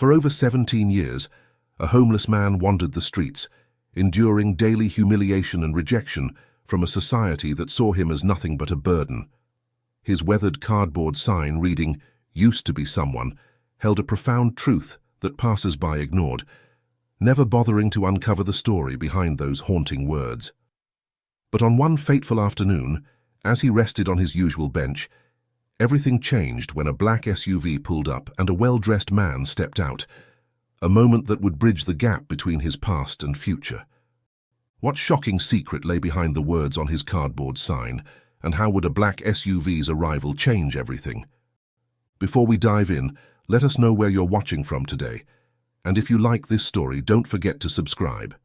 For over 17 years, a homeless man wandered the streets, enduring daily humiliation and rejection from a society that saw him as nothing but a burden. His weathered cardboard sign reading, "Used to be someone," held a profound truth that passers-by ignored, never bothering to uncover the story behind those haunting words. But on one fateful afternoon, as he rested on his usual bench, everything changed when a black SUV pulled up and a well-dressed man stepped out, a moment that would bridge the gap between his past and future. What shocking secret lay behind the words on his cardboard sign, and how would a black SUV's arrival change everything? Before we dive in, let us know where you're watching from today, and if you like this story, don't forget to subscribe.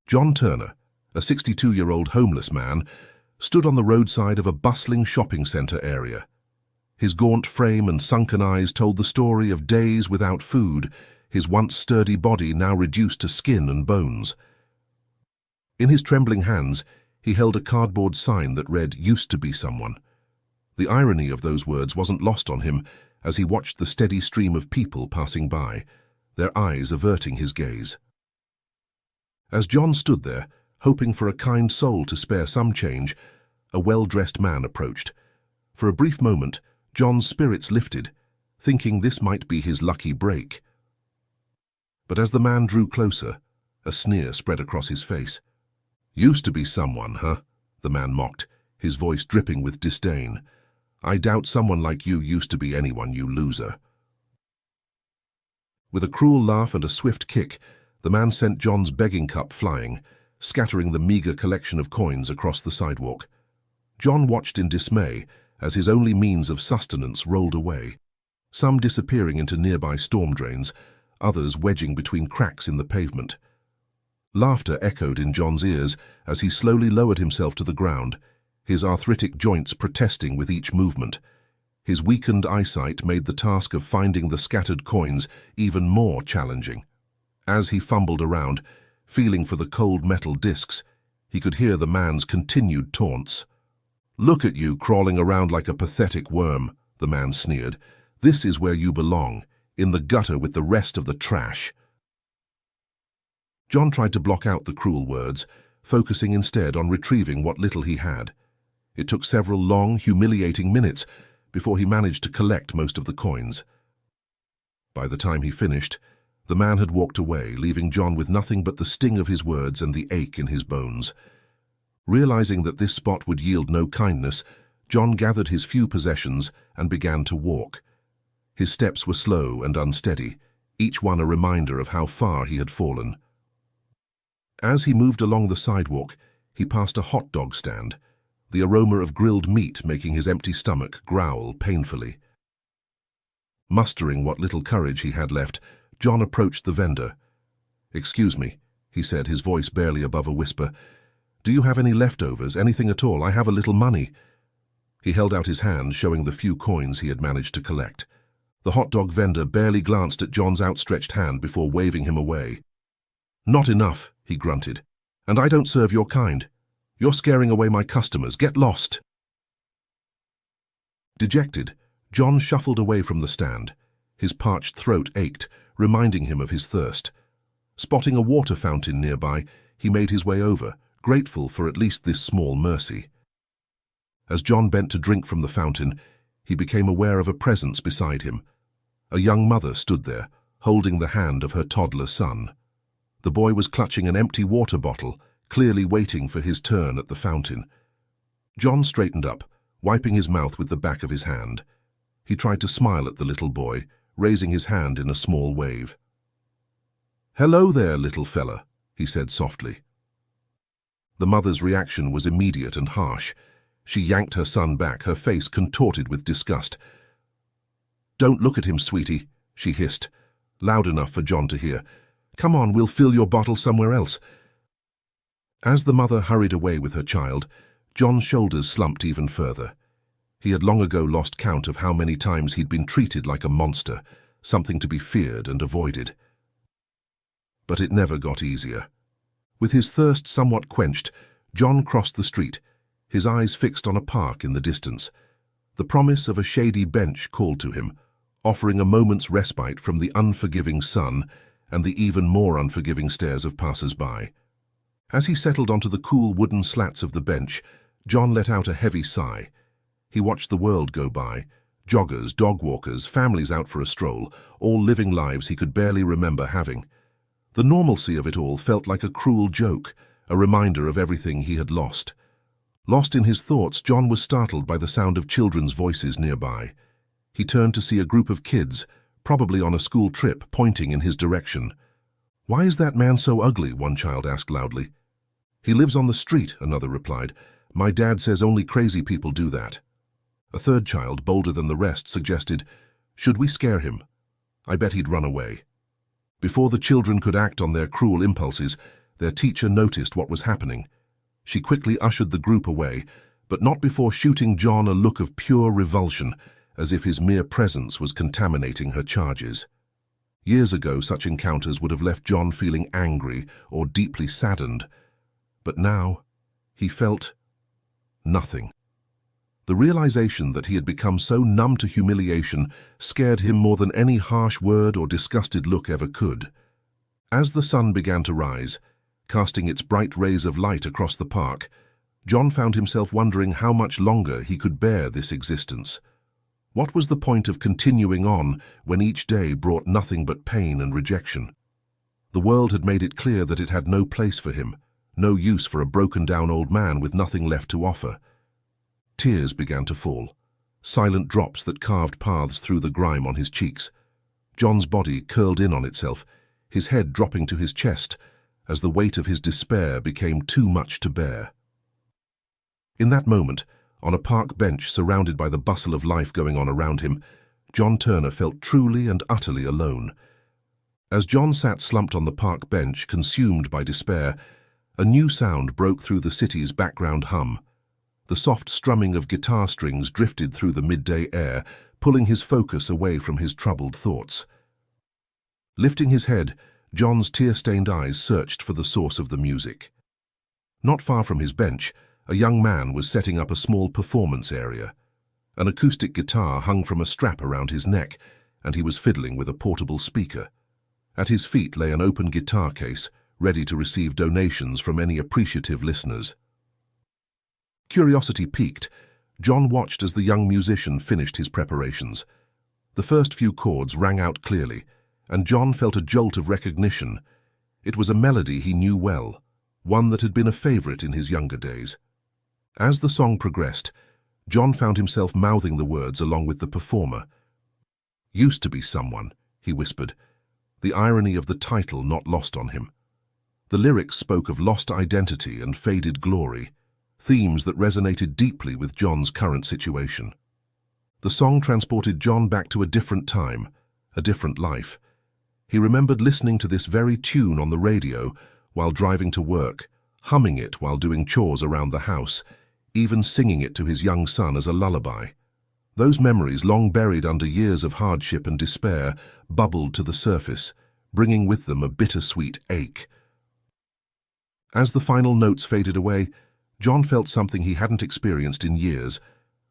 John Turner, a 62-year-old homeless man, stood on the roadside of a bustling shopping center area. His gaunt frame and sunken eyes told the story of days without food, his once sturdy body now reduced to skin and bones. In his trembling hands, he held a cardboard sign that read, "Used to be someone." The irony of those words wasn't lost on him as he watched the steady stream of people passing by, their eyes averting his gaze. As John stood there, hoping for a kind soul to spare some change, a well-dressed man approached. For a brief moment, John's spirits lifted, thinking this might be his lucky break. But as the man drew closer, a sneer spread across his face. "Used to be someone, huh?" the man mocked, his voice dripping with disdain. "I doubt someone like you used to be anyone, you loser." With a cruel laugh and a swift kick, the man sent John's begging cup flying, scattering the meager collection of coins across the sidewalk. John watched in dismay as his only means of sustenance rolled away, some disappearing into nearby storm drains, others wedging between cracks in the pavement. Laughter echoed in John's ears as he slowly lowered himself to the ground, his arthritic joints protesting with each movement. His weakened eyesight made the task of finding the scattered coins even more challenging. As he fumbled around, feeling for the cold metal discs, he could hear the man's continued taunts. "Look at you crawling around like a pathetic worm," the man sneered. "This is where you belong, in the gutter with the rest of the trash." John tried to block out the cruel words, focusing instead on retrieving what little he had. It took several long, humiliating minutes before he managed to collect most of the coins. By the time he finished, the man had walked away, leaving John with nothing but the sting of his words and the ache in his bones. Realizing that this spot would yield no kindness, John gathered his few possessions and began to walk. His steps were slow and unsteady, each one a reminder of how far he had fallen. As he moved along the sidewalk, he passed a hot dog stand, the aroma of grilled meat making his empty stomach growl painfully. Mustering what little courage he had left, John approached the vendor. "Excuse me," he said, his voice barely above a whisper. "Do you have any leftovers, anything at all? I have a little money." He held out his hand, showing the few coins he had managed to collect. The hot dog vendor barely glanced at John's outstretched hand before waving him away. "Not enough," he grunted. "And I don't serve your kind. You're scaring away my customers. Get lost." Dejected, John shuffled away from the stand. His parched throat ached, reminding him of his thirst. Spotting a water fountain nearby, he made his way over, grateful for at least this small mercy. As John bent to drink from the fountain, he became aware of a presence beside him. A young mother stood there, holding the hand of her toddler son. The boy was clutching an empty water bottle, clearly waiting for his turn at the fountain. John straightened up, wiping his mouth with the back of his hand. He tried to smile at the little boy, raising his hand in a small wave. "Hello there, little fella," he said softly. The mother's reaction was immediate and harsh. She yanked her son back, her face contorted with disgust. "Don't look at him, sweetie," she hissed, loud enough for John to hear. "Come on, we'll fill your bottle somewhere else." As the mother hurried away with her child, John's shoulders slumped even further. He had long ago lost count of how many times he'd been treated like a monster, something to be feared and avoided. But it never got easier. With his thirst somewhat quenched, John crossed the street, his eyes fixed on a park in the distance. The promise of a shady bench called to him, offering a moment's respite from the unforgiving sun and the even more unforgiving stares of passers-by. As he settled onto the cool wooden slats of the bench, John let out a heavy sigh. He watched the world go by, joggers, dog walkers, families out for a stroll, all living lives he could barely remember having. The normalcy of it all felt like a cruel joke, a reminder of everything he had lost. Lost in his thoughts, John was startled by the sound of children's voices nearby. He turned to see a group of kids, probably on a school trip, pointing in his direction. "Why is that man so ugly?" one child asked loudly. "He lives on the street," another replied. "My dad says only crazy people do that." A third child, bolder than the rest, suggested, "Should we scare him? I bet he'd run away." Before the children could act on their cruel impulses, their teacher noticed what was happening. She quickly ushered the group away, but not before shooting John a look of pure revulsion, as if his mere presence was contaminating her charges. Years ago, such encounters would have left John feeling angry or deeply saddened, but now he felt nothing. The realization that he had become so numb to humiliation scared him more than any harsh word or disgusted look ever could. As the sun began to rise, casting its bright rays of light across the park, John found himself wondering how much longer he could bear this existence. What was the point of continuing on when each day brought nothing but pain and rejection? The world had made it clear that it had no place for him, no use for a broken-down old man with nothing left to offer. Tears began to fall, silent drops that carved paths through the grime on his cheeks. John's body curled in on itself, his head dropping to his chest, as the weight of his despair became too much to bear. In that moment, on a park bench surrounded by the bustle of life going on around him, John Turner felt truly and utterly alone. As John sat slumped on the park bench, consumed by despair, a new sound broke through the city's background hum. The soft strumming of guitar strings drifted through the midday air, pulling his focus away from his troubled thoughts. Lifting his head, John's tear-stained eyes searched for the source of the music. Not far from his bench, a young man was setting up a small performance area. An acoustic guitar hung from a strap around his neck, and he was fiddling with a portable speaker. At his feet lay an open guitar case, ready to receive donations from any appreciative listeners. Curiosity piqued, John watched as the young musician finished his preparations. The first few chords rang out clearly, and John felt a jolt of recognition. It was a melody he knew well, one that had been a favorite in his younger days. As the song progressed, John found himself mouthing the words along with the performer. "Used to be someone," he whispered, the irony of the title not lost on him. The lyrics spoke of lost identity and faded glory, themes that resonated deeply with John's current situation. The song transported John back to a different time, a different life. He remembered listening to this very tune on the radio while driving to work, humming it while doing chores around the house, even singing it to his young son as a lullaby. Those memories, long buried under years of hardship and despair, bubbled to the surface, bringing with them a bittersweet ache. As the final notes faded away, John felt something he hadn't experienced in years,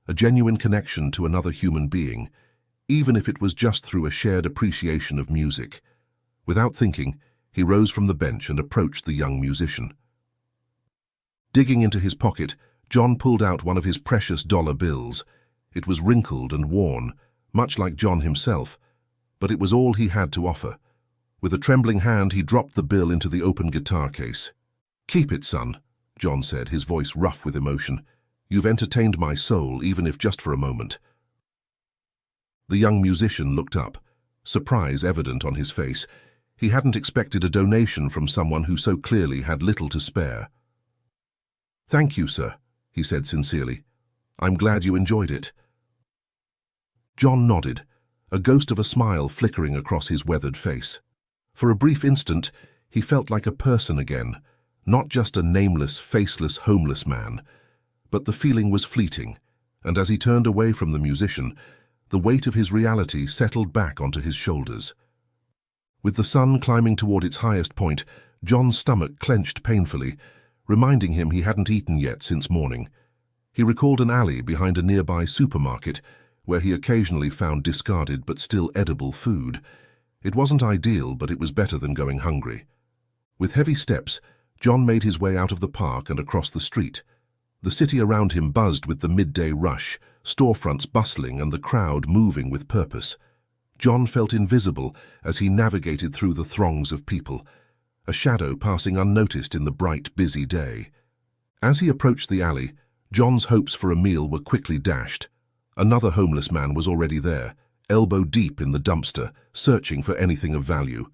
a genuine connection to another human being, even if it was just through a shared appreciation of music. Without thinking, he rose from the bench and approached the young musician. Digging into his pocket, John pulled out one of his precious dollar bills. It was wrinkled and worn, much like John himself, but it was all he had to offer. With a trembling hand, he dropped the bill into the open guitar case. "Keep it, son," John said, his voice rough with emotion. "You've entertained my soul, even if just for a moment." The young musician looked up, surprise evident on his face. He hadn't expected a donation from someone who so clearly had little to spare. "Thank you, sir," he said sincerely. "I'm glad you enjoyed it." John nodded, a ghost of a smile flickering across his weathered face. For a brief instant, he felt like a person again, not just a nameless, faceless, homeless man. But the feeling was fleeting, and as he turned away from the musician, the weight of his reality settled back onto his shoulders. With the sun climbing toward its highest point, John's stomach clenched painfully, reminding him he hadn't eaten yet since morning. He recalled an alley behind a nearby supermarket, where he occasionally found discarded but still edible food. It wasn't ideal, but it was better than going hungry. With heavy steps, John made his way out of the park and across the street. The city around him buzzed with the midday rush, storefronts bustling and the crowd moving with purpose. John felt invisible as he navigated through the throngs of people, a shadow passing unnoticed in the bright, busy day. As he approached the alley, John's hopes for a meal were quickly dashed. Another homeless man was already there, elbow deep in the dumpster, searching for anything of value.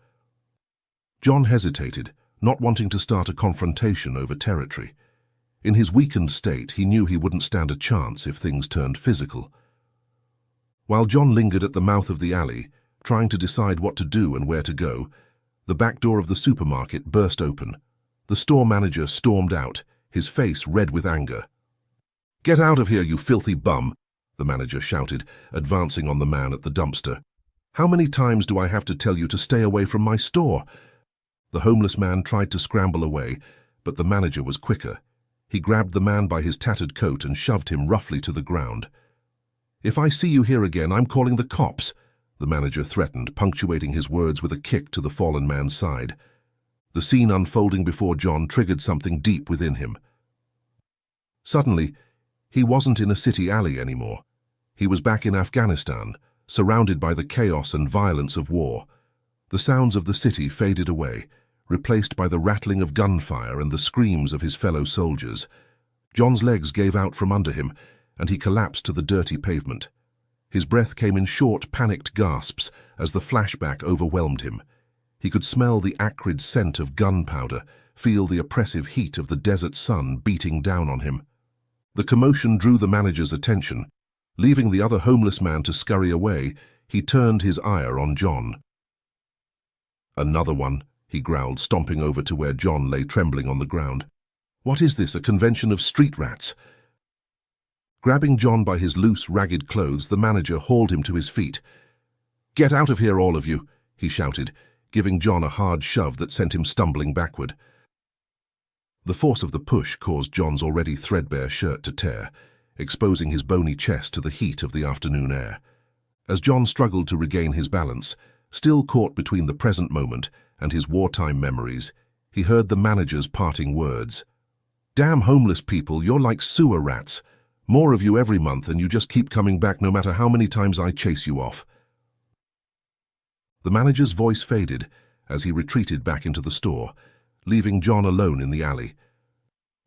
John hesitated, not wanting to start a confrontation over territory. In his weakened state, he knew he wouldn't stand a chance if things turned physical. While John lingered at the mouth of the alley, trying to decide what to do and where to go, the back door of the supermarket burst open. The store manager stormed out, his face red with anger. "Get out of here, you filthy bum!" the manager shouted, advancing on the man at the dumpster. "How many times do I have to tell you to stay away from my store?" The homeless man tried to scramble away, but the manager was quicker. He grabbed the man by his tattered coat and shoved him roughly to the ground. "If I see you here again, I'm calling the cops," the manager threatened, punctuating his words with a kick to the fallen man's side. The scene unfolding before John triggered something deep within him. Suddenly, he wasn't in a city alley anymore. He was back in Afghanistan, surrounded by the chaos and violence of war. The sounds of the city faded away, replaced by the rattling of gunfire and the screams of his fellow soldiers. John's legs gave out from under him, and he collapsed to the dirty pavement. His breath came in short, panicked gasps as the flashback overwhelmed him. He could smell the acrid scent of gunpowder, feel the oppressive heat of the desert sun beating down on him. The commotion drew the manager's attention. Leaving the other homeless man to scurry away, he turned his ire on John. "Another one," he growled, stomping over to where John lay trembling on the ground. "What is this, a convention of street rats?" Grabbing John by his loose, ragged clothes, the manager hauled him to his feet. "Get out of here, all of you," he shouted, giving John a hard shove that sent him stumbling backward. The force of the push caused John's already threadbare shirt to tear, exposing his bony chest to the heat of the afternoon air. As John struggled to regain his balance, still caught between the present moment and his wartime memories, he heard the manager's parting words. "Damn homeless people, you're like sewer rats. More of you every month, and you just keep coming back no matter how many times I chase you off." The manager's voice faded as he retreated back into the store, leaving John alone in the alley.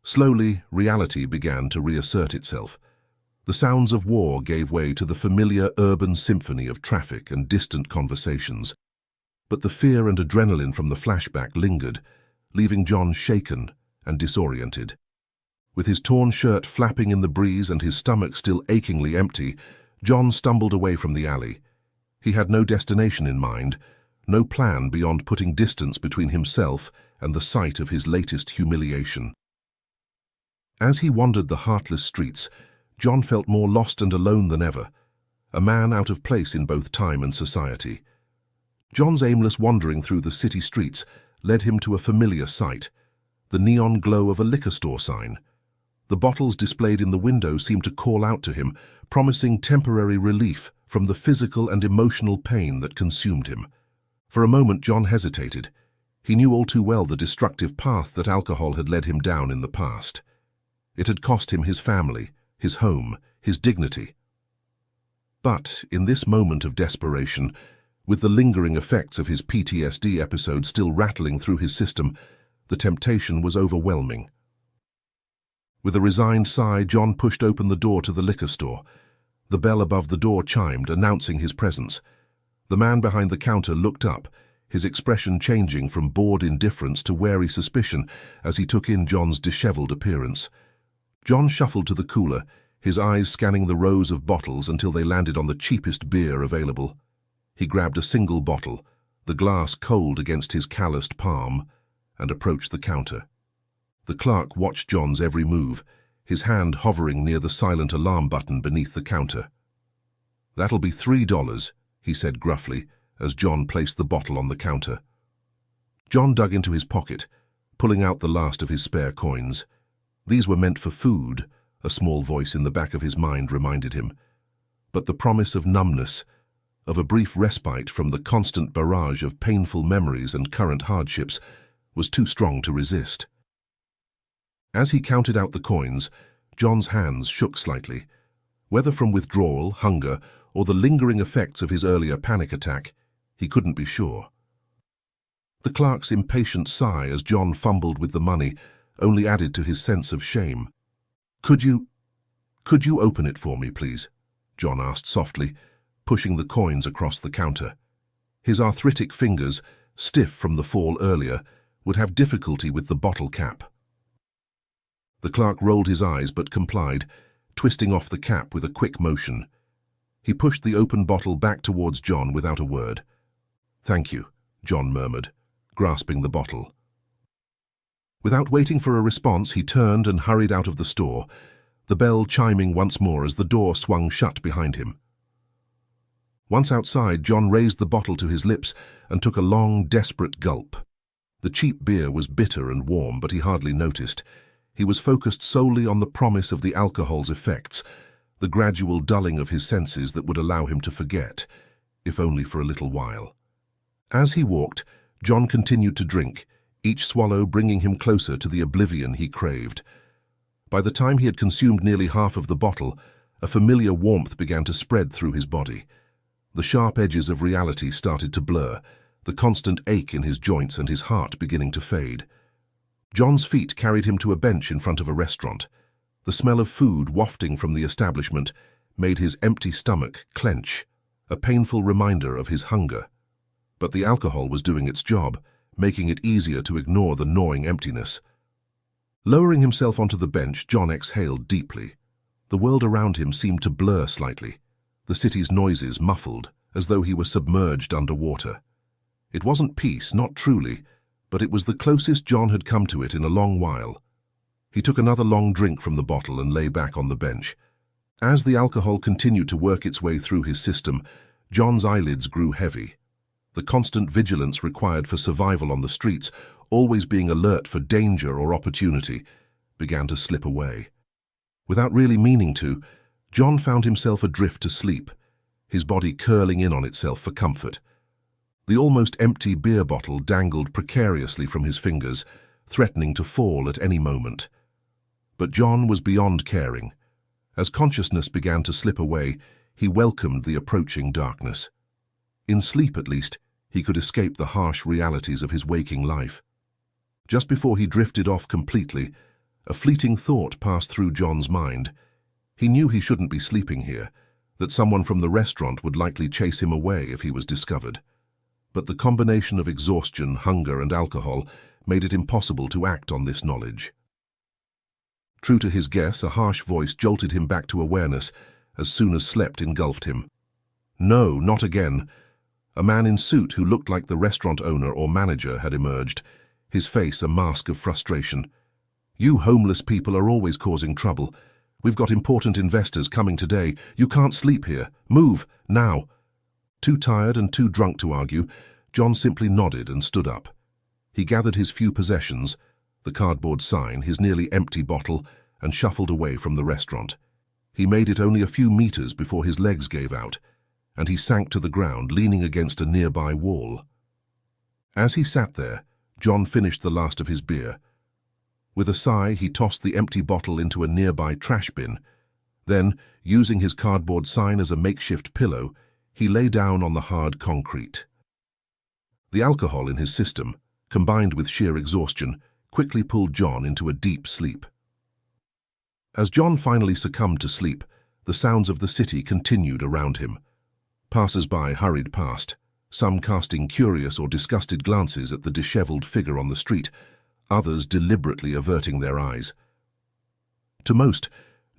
Slowly, reality began to reassert itself. The sounds of war gave way to the familiar urban symphony of traffic and distant conversations. But the fear and adrenaline from the flashback lingered, leaving John shaken and disoriented. With his torn shirt flapping in the breeze and his stomach still achingly empty, John stumbled away from the alley. He had no destination in mind, no plan beyond putting distance between himself and the sight of his latest humiliation. As he wandered the heartless streets, John felt more lost and alone than ever, a man out of place in both time and society. John's aimless wandering through the city streets led him to a familiar sight, the neon glow of a liquor store sign. The bottles displayed in the window seemed to call out to him, promising temporary relief from the physical and emotional pain that consumed him. For a moment, John hesitated. He knew all too well the destructive path that alcohol had led him down in the past. It had cost him his family, his home, his dignity. But in this moment of desperation, with the lingering effects of his PTSD episode still rattling through his system, the temptation was overwhelming. With a resigned sigh, John pushed open the door to the liquor store. The bell above the door chimed, announcing his presence. The man behind the counter looked up, his expression changing from bored indifference to wary suspicion as he took in John's disheveled appearance. John shuffled to the cooler, his eyes scanning the rows of bottles until they landed on the cheapest beer available. He grabbed a single bottle, the glass cold against his calloused palm, and approached the counter. The clerk watched John's every move, his hand hovering near the silent alarm button beneath the counter. "That'll be $3, he said gruffly, as John placed the bottle on the counter. John dug into his pocket, pulling out the last of his spare coins. These were meant for food, a small voice in the back of his mind reminded him. but the promise of numbness, of a brief respite from the constant barrage of painful memories and current hardships, was too strong to resist. As he counted out the coins, John's hands shook slightly. Whether from withdrawal, hunger, or the lingering effects of his earlier panic attack, he couldn't be sure. The clerk's impatient sigh as John fumbled with the money only added to his sense of shame. Could you open it for me, please?" John asked softly, pushing the coins across the counter. His arthritic fingers, stiff from the fall earlier, would have difficulty with the bottle cap. The clerk rolled his eyes but complied, twisting off the cap with a quick motion. He pushed the open bottle back towards John without a word. "Thank you," John murmured, grasping the bottle. Without waiting for a response, he turned and hurried out of the store, the bell chiming once more as the door swung shut behind him. Once outside, John raised the bottle to his lips and took a long, desperate gulp. The cheap beer was bitter and warm, but he hardly noticed. He was focused solely on the promise of the alcohol's effects, the gradual dulling of his senses that would allow him to forget, if only for a little while. As he walked, John continued to drink, each swallow bringing him closer to the oblivion he craved. By the time he had consumed nearly half of the bottle, a familiar warmth began to spread through his body. The sharp edges of reality started to blur, the constant ache in his joints and his heart beginning to fade. John's feet carried him to a bench in front of a restaurant. The smell of food wafting from the establishment made his empty stomach clench, a painful reminder of his hunger. But the alcohol was doing its job, making it easier to ignore the gnawing emptiness. Lowering himself onto the bench, John exhaled deeply. The world around him seemed to blur slightly, the city's noises muffled, as though he were submerged underwater. It wasn't peace, not truly, but it was the closest John had come to it in a long while. He took another long drink from the bottle and lay back on the bench. As the alcohol continued to work its way through his system, John's eyelids grew heavy. The constant vigilance required for survival on the streets, always being alert for danger or opportunity, began to slip away. Without really meaning to, John found himself adrift to sleep, his body curling in on itself for comfort. The almost empty beer bottle dangled precariously from his fingers, threatening to fall at any moment. But John was beyond caring. As consciousness began to slip away, he welcomed the approaching darkness. In sleep, at least, he could escape the harsh realities of his waking life. Just before he drifted off completely, a fleeting thought passed through John's mind. He knew he shouldn't be sleeping here, that someone from the restaurant would likely chase him away if he was discovered. But the combination of exhaustion, hunger, and alcohol made it impossible to act on this knowledge. True to his guess, a harsh voice jolted him back to awareness as soon as sleep engulfed him. No, not again. A man in suit who looked like the restaurant owner or manager had emerged, his face a mask of frustration. "You homeless people are always causing trouble. We've got important investors coming today. You can't sleep here. Move, now." Too tired and too drunk to argue, John simply nodded and stood up. He gathered his few possessions, the cardboard sign, his nearly empty bottle, and shuffled away from the restaurant. He made it only a few meters before his legs gave out, and he sank to the ground, leaning against a nearby wall. As he sat there, John finished the last of his beer. With a sigh, he tossed the empty bottle into a nearby trash bin. Then, using his cardboard sign as a makeshift pillow, he lay down on the hard concrete. The alcohol in his system, combined with sheer exhaustion, quickly pulled John into a deep sleep. As John finally succumbed to sleep, the sounds of the city continued around him. Passers-by hurried past, some casting curious or disgusted glances at the disheveled figure on the street, others deliberately averting their eyes. To most,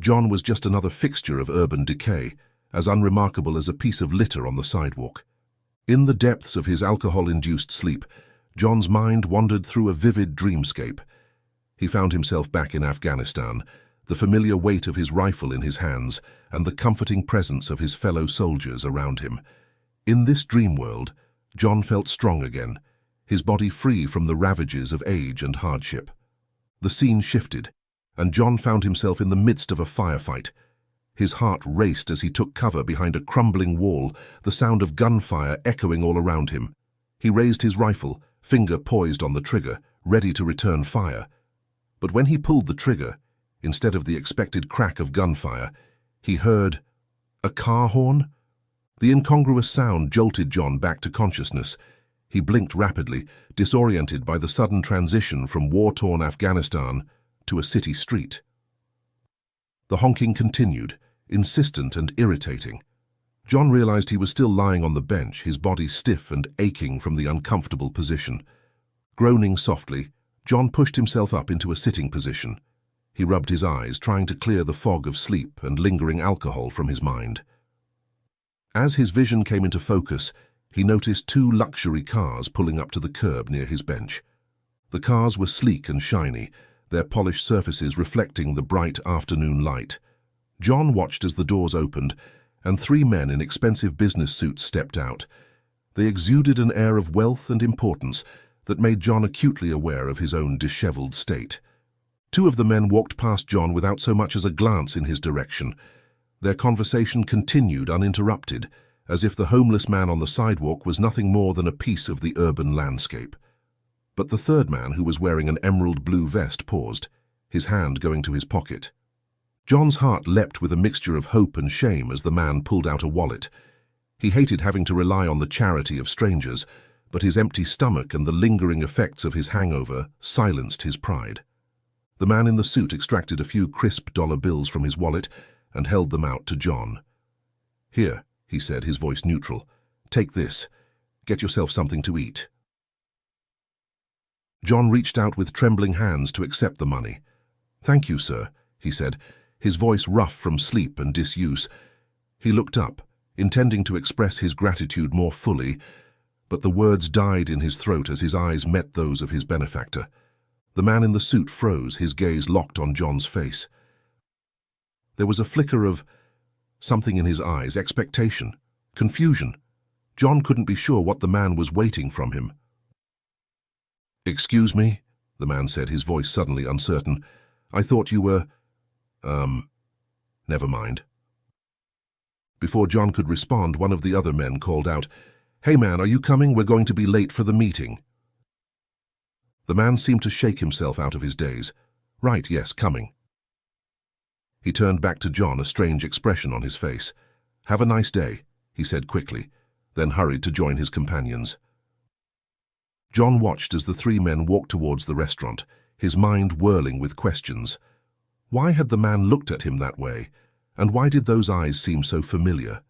John was just another fixture of urban decay, as unremarkable as a piece of litter on the sidewalk. In the depths of his alcohol-induced sleep, John's mind wandered through a vivid dreamscape. He found himself back in Afghanistan, the familiar weight of his rifle in his hands and the comforting presence of his fellow soldiers around him. In this dream world, John felt strong again, his body free from the ravages of age and hardship. The scene shifted, and John found himself in the midst of a firefight. His heart raced as he took cover behind a crumbling wall, the sound of gunfire echoing all around him. He raised his rifle, finger poised on the trigger, ready to return fire. But when he pulled the trigger, instead of the expected crack of gunfire, he heard a car horn. The incongruous sound jolted John back to consciousness. He blinked rapidly, disoriented by the sudden transition from war-torn Afghanistan to a city street. The honking continued, insistent and irritating. John realized he was still lying on the bench, his body stiff and aching from the uncomfortable position. Groaning softly, John pushed himself up into a sitting position. He rubbed his eyes, trying to clear the fog of sleep and lingering alcohol from his mind. As his vision came into focus, he noticed two luxury cars pulling up to the curb near his bench. The cars were sleek and shiny, their polished surfaces reflecting the bright afternoon light. John watched as the doors opened, and three men in expensive business suits stepped out. They exuded an air of wealth and importance that made John acutely aware of his own disheveled state. Two of the men walked past John without so much as a glance in his direction. Their conversation continued uninterrupted, as if the homeless man on the sidewalk was nothing more than a piece of the urban landscape. But the third man, who was wearing an emerald blue vest, paused, his hand going to his pocket. John's heart leapt with a mixture of hope and shame as the man pulled out a wallet. He hated having to rely on the charity of strangers, but his empty stomach and the lingering effects of his hangover silenced his pride. The man in the suit extracted a few crisp dollar bills from his wallet and held them out to John. "Here," he said, his voice neutral. "Take this. Get yourself something to eat." John reached out with trembling hands to accept the money. "Thank you, sir," he said, his voice rough from sleep and disuse. He looked up, intending to express his gratitude more fully, but the words died in his throat as his eyes met those of his benefactor. The man in the suit froze, his gaze locked on John's face. There was a flicker of something in his eyes, expectation, confusion. John couldn't be sure what the man was waiting from him. "Excuse me," the man said, his voice suddenly uncertain. "I thought you were, never mind." Before John could respond, one of the other men called out, "Hey man, are you coming? We're going to be late for the meeting." The man seemed to shake himself out of his daze. "Right, yes, coming." He turned back to John, a strange expression on his face. "Have a nice day," he said quickly, then hurried to join his companions. John watched as the three men walked towards the restaurant, his mind whirling with questions. Why had the man looked at him that way, and why did those eyes seem so familiar?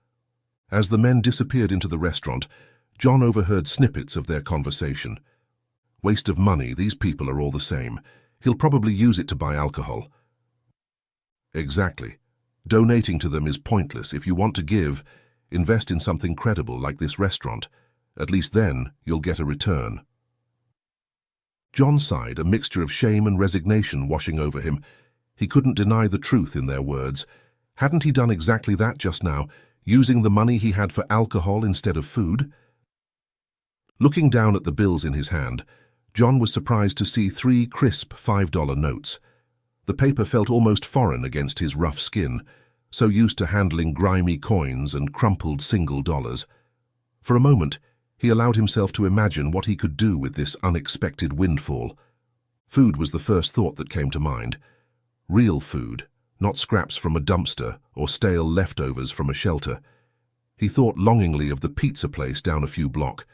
As the men disappeared into the restaurant, John overheard snippets of their conversation. "Waste of money, these people are all the same. He'll probably use it to buy alcohol." "Exactly. Donating to them is pointless. If you want to give, invest in something credible like this restaurant. At least then you'll get a return." John sighed, a mixture of shame and resignation washing over him. He couldn't deny the truth in their words. Hadn't he done exactly that just now, using the money he had for alcohol instead of food? Looking down at the bills in his hand, John was surprised to see 3 crisp $5 notes. The paper felt almost foreign against his rough skin, so used to handling grimy coins and crumpled single dollars. For a moment, he allowed himself to imagine what he could do with this unexpected windfall. Food was the first thought that came to mind. Real food, not scraps from a dumpster or stale leftovers from a shelter. He thought longingly of the pizza place down a few blocks.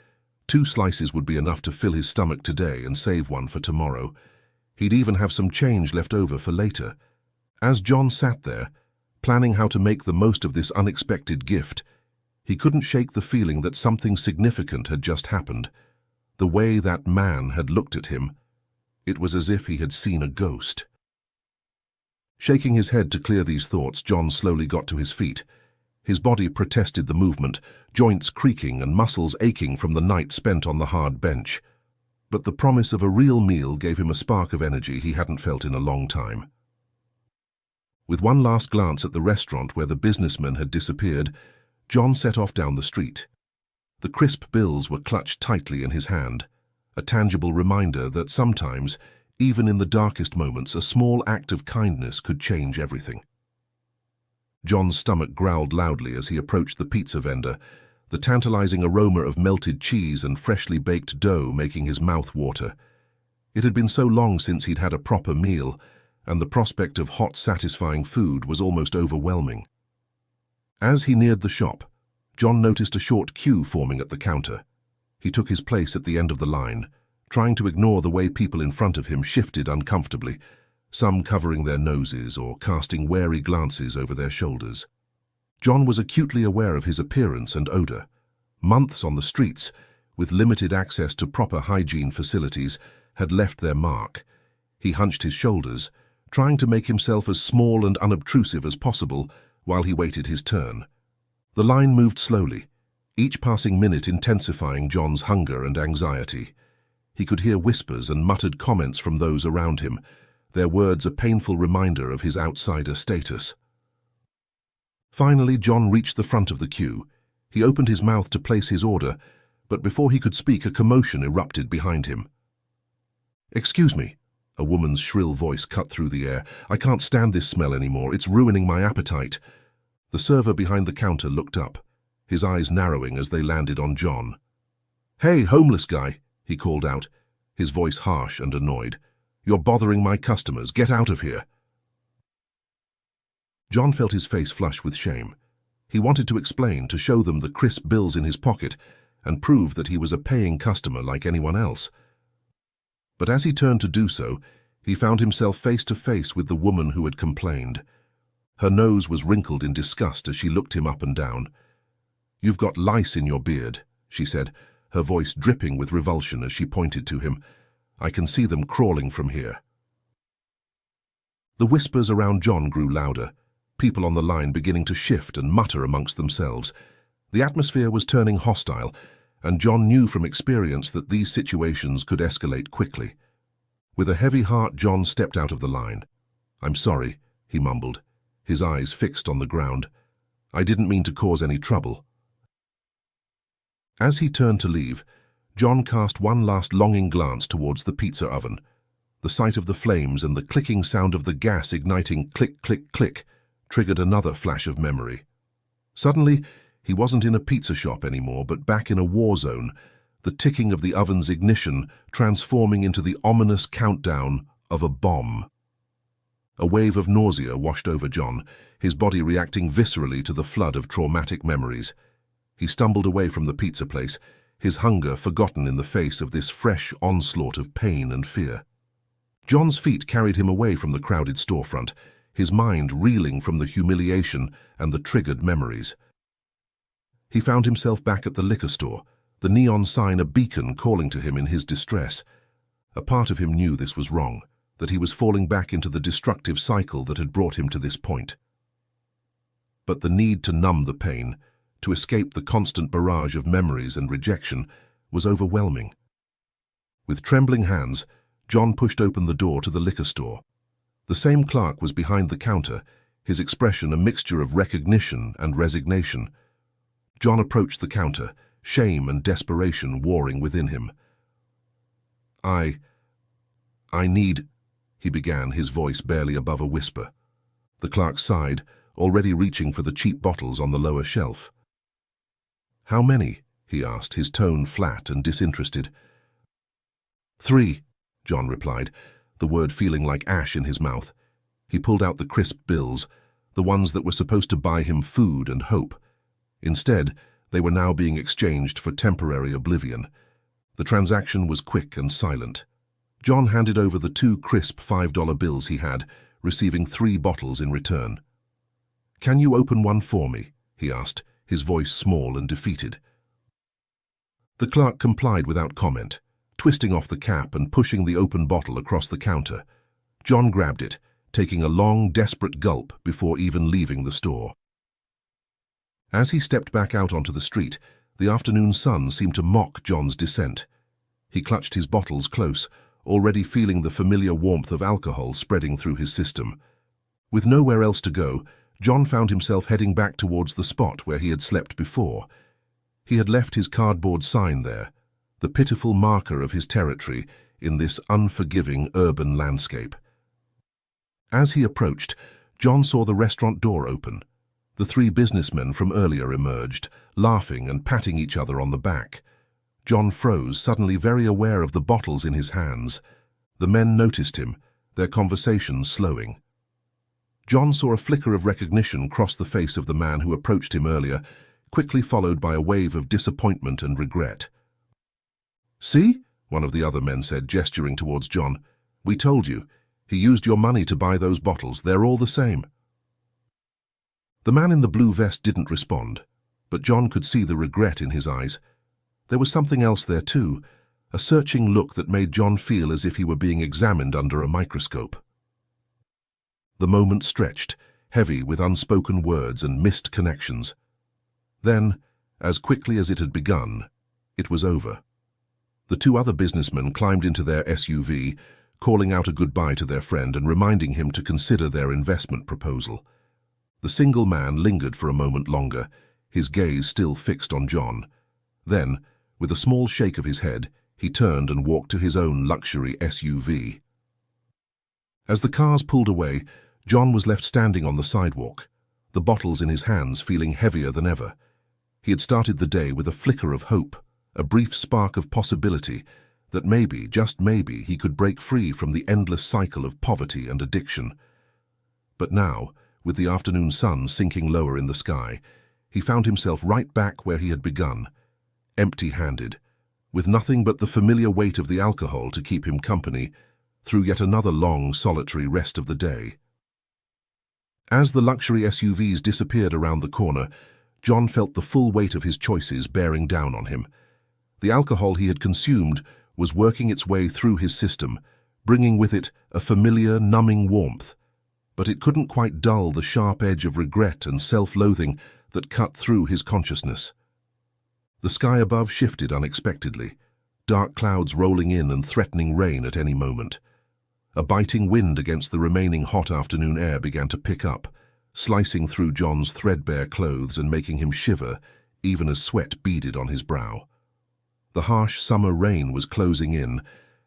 2 slices would be enough to fill his stomach today and save one for tomorrow. He'd even have some change left over for later. As John sat there, planning how to make the most of this unexpected gift, he couldn't shake the feeling that something significant had just happened. The way that man had looked at him, it was as if he had seen a ghost. Shaking his head to clear these thoughts, John slowly got to his feet. His body protested the movement, joints creaking and muscles aching from the night spent on the hard bench. But the promise of a real meal gave him a spark of energy he hadn't felt in a long time. With one last glance at the restaurant where the businessman had disappeared, John set off down the street. The crisp bills were clutched tightly in his hand, a tangible reminder that sometimes, even in the darkest moments, a small act of kindness could change everything. John's stomach growled loudly as he approached the pizza vendor, the tantalizing aroma of melted cheese and freshly baked dough making his mouth water. It had been so long since he'd had a proper meal, and the prospect of hot, satisfying food was almost overwhelming. As he neared the shop, John noticed a short queue forming at the counter. He took his place at the end of the line, trying to ignore the way people in front of him shifted uncomfortably, some covering their noses or casting wary glances over their shoulders. John was acutely aware of his appearance and odor. Months on the streets, with limited access to proper hygiene facilities, had left their mark. He hunched his shoulders, trying to make himself as small and unobtrusive as possible while he waited his turn. The line moved slowly, each passing minute intensifying John's hunger and anxiety. He could hear whispers and muttered comments from those around him, their words a painful reminder of his outsider status. Finally, John reached the front of the queue. He opened his mouth to place his order, but before he could speak, a commotion erupted behind him. "Excuse me," a woman's shrill voice cut through the air. "I can't stand this smell anymore. It's ruining my appetite." The server behind the counter looked up, his eyes narrowing as they landed on John. "Hey, homeless guy," he called out, his voice harsh and annoyed. "You're bothering my customers. Get out of here." John felt his face flush with shame. He wanted to explain, to show them the crisp bills in his pocket, and prove that he was a paying customer like anyone else. But as he turned to do so, he found himself face to face with the woman who had complained. Her nose was wrinkled in disgust as she looked him up and down. "You've got lice in your beard," she said, her voice dripping with revulsion as she pointed to him. "I can see them crawling from here." The whispers around John grew louder, people on the line beginning to shift and mutter amongst themselves. The atmosphere was turning hostile, and John knew from experience that these situations could escalate quickly. With a heavy heart, John stepped out of the line. "I'm sorry," he mumbled, his eyes fixed on the ground. "I didn't mean to cause any trouble." As he turned to leave, John cast one last longing glance towards the pizza oven. The sight of the flames and the clicking sound of the gas igniting click, click, click triggered another flash of memory. Suddenly, he wasn't in a pizza shop anymore, but back in a war zone, the ticking of the oven's ignition transforming into the ominous countdown of a bomb. A wave of nausea washed over John, his body reacting viscerally to the flood of traumatic memories. He stumbled away from the pizza place, his hunger forgotten in the face of this fresh onslaught of pain and fear. John's feet carried him away from the crowded storefront, his mind reeling from the humiliation and the triggered memories. He found himself back at the liquor store, the neon sign a beacon calling to him in his distress. A part of him knew this was wrong, that he was falling back into the destructive cycle that had brought him to this point. But the need to numb the pain, to escape the constant barrage of memories and rejection, was overwhelming. With trembling hands, John pushed open the door to the liquor store. The same clerk was behind the counter, his expression a mixture of recognition and resignation. John approached the counter, shame and desperation warring within him. I need, he began, his voice barely above a whisper. The clerk sighed, already reaching for the cheap bottles on the lower shelf. "How many?" he asked, his tone flat and disinterested. "3," John replied, the word feeling like ash in his mouth. He pulled out the crisp bills, the ones that were supposed to buy him food and hope. Instead, they were now being exchanged for temporary oblivion. The transaction was quick and silent. John handed over the 2 crisp $5 bills he had, receiving 3 bottles in return. "Can you open one for me?" he asked, his voice small and defeated. The clerk complied without comment, twisting off the cap and pushing the open bottle across the counter. John grabbed it, taking a long, desperate gulp before even leaving the store. As he stepped back out onto the street, the afternoon sun seemed to mock John's descent. He clutched his bottles close, already feeling the familiar warmth of alcohol spreading through his system. With nowhere else to go, John found himself heading back towards the spot where he had slept before. He had left his cardboard sign there, the pitiful marker of his territory in this unforgiving urban landscape. As he approached, John saw the restaurant door open. The three businessmen from earlier emerged, laughing and patting each other on the back. John froze, suddenly very aware of the bottles in his hands. The men noticed him, their conversation slowing. John saw a flicker of recognition cross the face of the man who approached him earlier, quickly followed by a wave of disappointment and regret. "See?" one of the other men said, gesturing towards John. "We told you. He used your money to buy those bottles. They're all the same." The man in the blue vest didn't respond, but John could see the regret in his eyes. There was something else there too, a searching look that made John feel as if he were being examined under a microscope. The moment stretched, heavy with unspoken words and missed connections. Then, as quickly as it had begun, it was over. The two other businessmen climbed into their SUV, calling out a goodbye to their friend and reminding him to consider their investment proposal. The single man lingered for a moment longer, his gaze still fixed on John. Then, with a small shake of his head, he turned and walked to his own luxury SUV. As the cars pulled away, John was left standing on the sidewalk, the bottles in his hands feeling heavier than ever. He had started the day with a flicker of hope, a brief spark of possibility that maybe, just maybe, he could break free from the endless cycle of poverty and addiction. But now, with the afternoon sun sinking lower in the sky, he found himself right back where he had begun, empty-handed, with nothing but the familiar weight of the alcohol to keep him company through yet another long, solitary rest of the day. As the luxury SUVs disappeared around the corner, John felt the full weight of his choices bearing down on him. The alcohol he had consumed was working its way through his system, bringing with it a familiar, numbing warmth, but it couldn't quite dull the sharp edge of regret and self-loathing that cut through his consciousness. The sky above shifted unexpectedly, dark clouds rolling in and threatening rain at any moment. A biting wind against the remaining hot afternoon air began to pick up, slicing through John's threadbare clothes and making him shiver, even as sweat beaded on his brow. The harsh summer rain was closing in,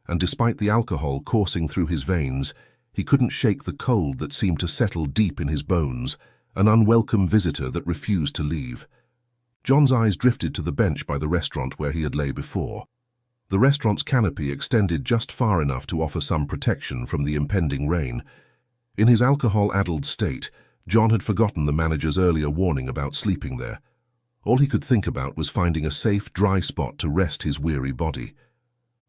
and despite the alcohol coursing through his veins, he couldn't shake the cold that seemed to settle deep in his bones, an unwelcome visitor that refused to leave. John's eyes drifted to the bench by the restaurant where he had lay before. The restaurant's canopy extended just far enough to offer some protection from the impending rain. In his alcohol-addled state, John had forgotten the manager's earlier warning about sleeping there. All he could think about was finding a safe, dry spot to rest his weary body.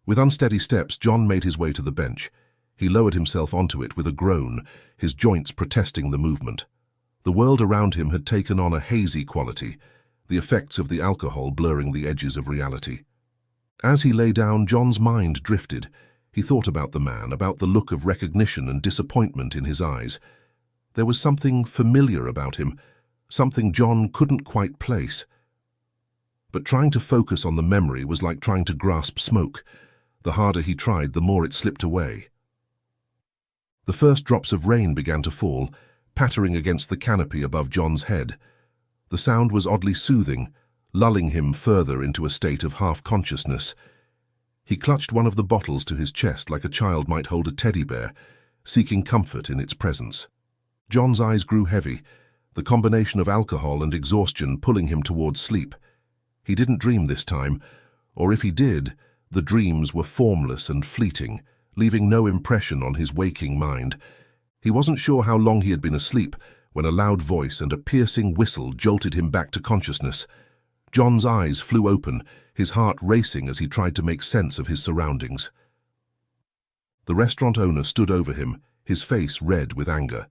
With unsteady steps, John made his way to the bench. He lowered himself onto it with a groan, his joints protesting the movement. The world around him had taken on a hazy quality, the effects of the alcohol blurring the edges of reality. As he lay down, John's mind drifted. He thought about the man, about the look of recognition and disappointment in his eyes. There was something familiar about him, something John couldn't quite place. But trying to focus on the memory was like trying to grasp smoke. The harder he tried, the more it slipped away. The first drops of rain began to fall, pattering against the canopy above John's head. The sound was oddly soothing, lulling him further into a state of half-consciousness. He clutched one of the bottles to his chest like a child might hold a teddy bear, seeking comfort in its presence. John's eyes grew heavy, the combination of alcohol and exhaustion pulling him towards sleep. He didn't dream this time, or if he did, the dreams were formless and fleeting, leaving no impression on his waking mind. He wasn't sure how long he had been asleep when a loud voice and a piercing whistle jolted him back to consciousness. John's eyes flew open, his heart racing as he tried to make sense of his surroundings. The restaurant owner stood over him, his face red with anger.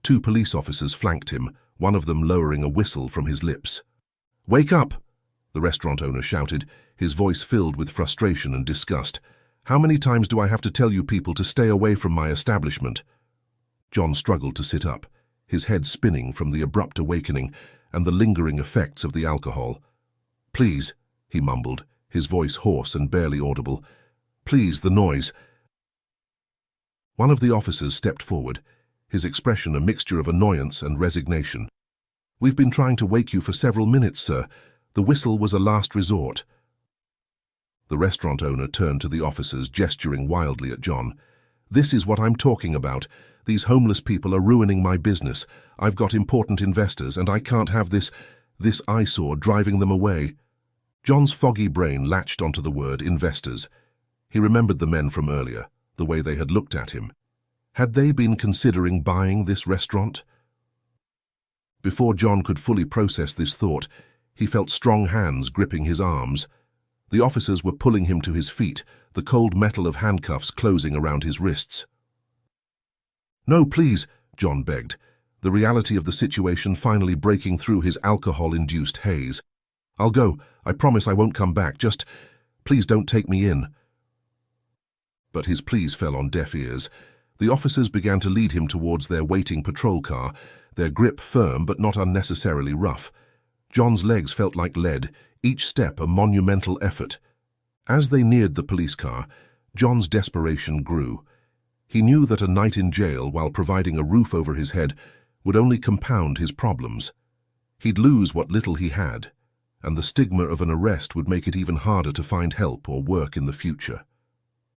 Two police officers flanked him, one of them lowering a whistle from his lips. "Wake up!" the restaurant owner shouted, his voice filled with frustration and disgust. "How many times do I have to tell you people to stay away from my establishment?" John struggled to sit up, his head spinning from the abrupt awakening and the lingering effects of the alcohol. "Please," he mumbled, his voice hoarse and barely audible. "Please, the noise." One of the officers stepped forward, his expression a mixture of annoyance and resignation. "We've been trying to wake you for several minutes, sir. The whistle was a last resort." The restaurant owner turned to the officers, gesturing wildly at John. "This is what I'm talking about. These homeless people are ruining my business. I've got important investors, and I can't have this eyesore driving them away." John's foggy brain latched onto the word investors. He remembered the men from earlier, the way they had looked at him. Had they been considering buying this restaurant? Before John could fully process this thought, he felt strong hands gripping his arms. The officers were pulling him to his feet, the cold metal of handcuffs closing around his wrists. "No, please," John begged, the reality of the situation finally breaking through his alcohol-induced haze. "I'll go. I promise I won't come back. Just, please don't take me in." But his pleas fell on deaf ears. The officers began to lead him towards their waiting patrol car, their grip firm but not unnecessarily rough. John's legs felt like lead, each step a monumental effort. As they neared the police car, John's desperation grew. He knew that a night in jail, while providing a roof over his head, would only compound his problems. He'd lose what little he had, and the stigma of an arrest would make it even harder to find help or work in the future.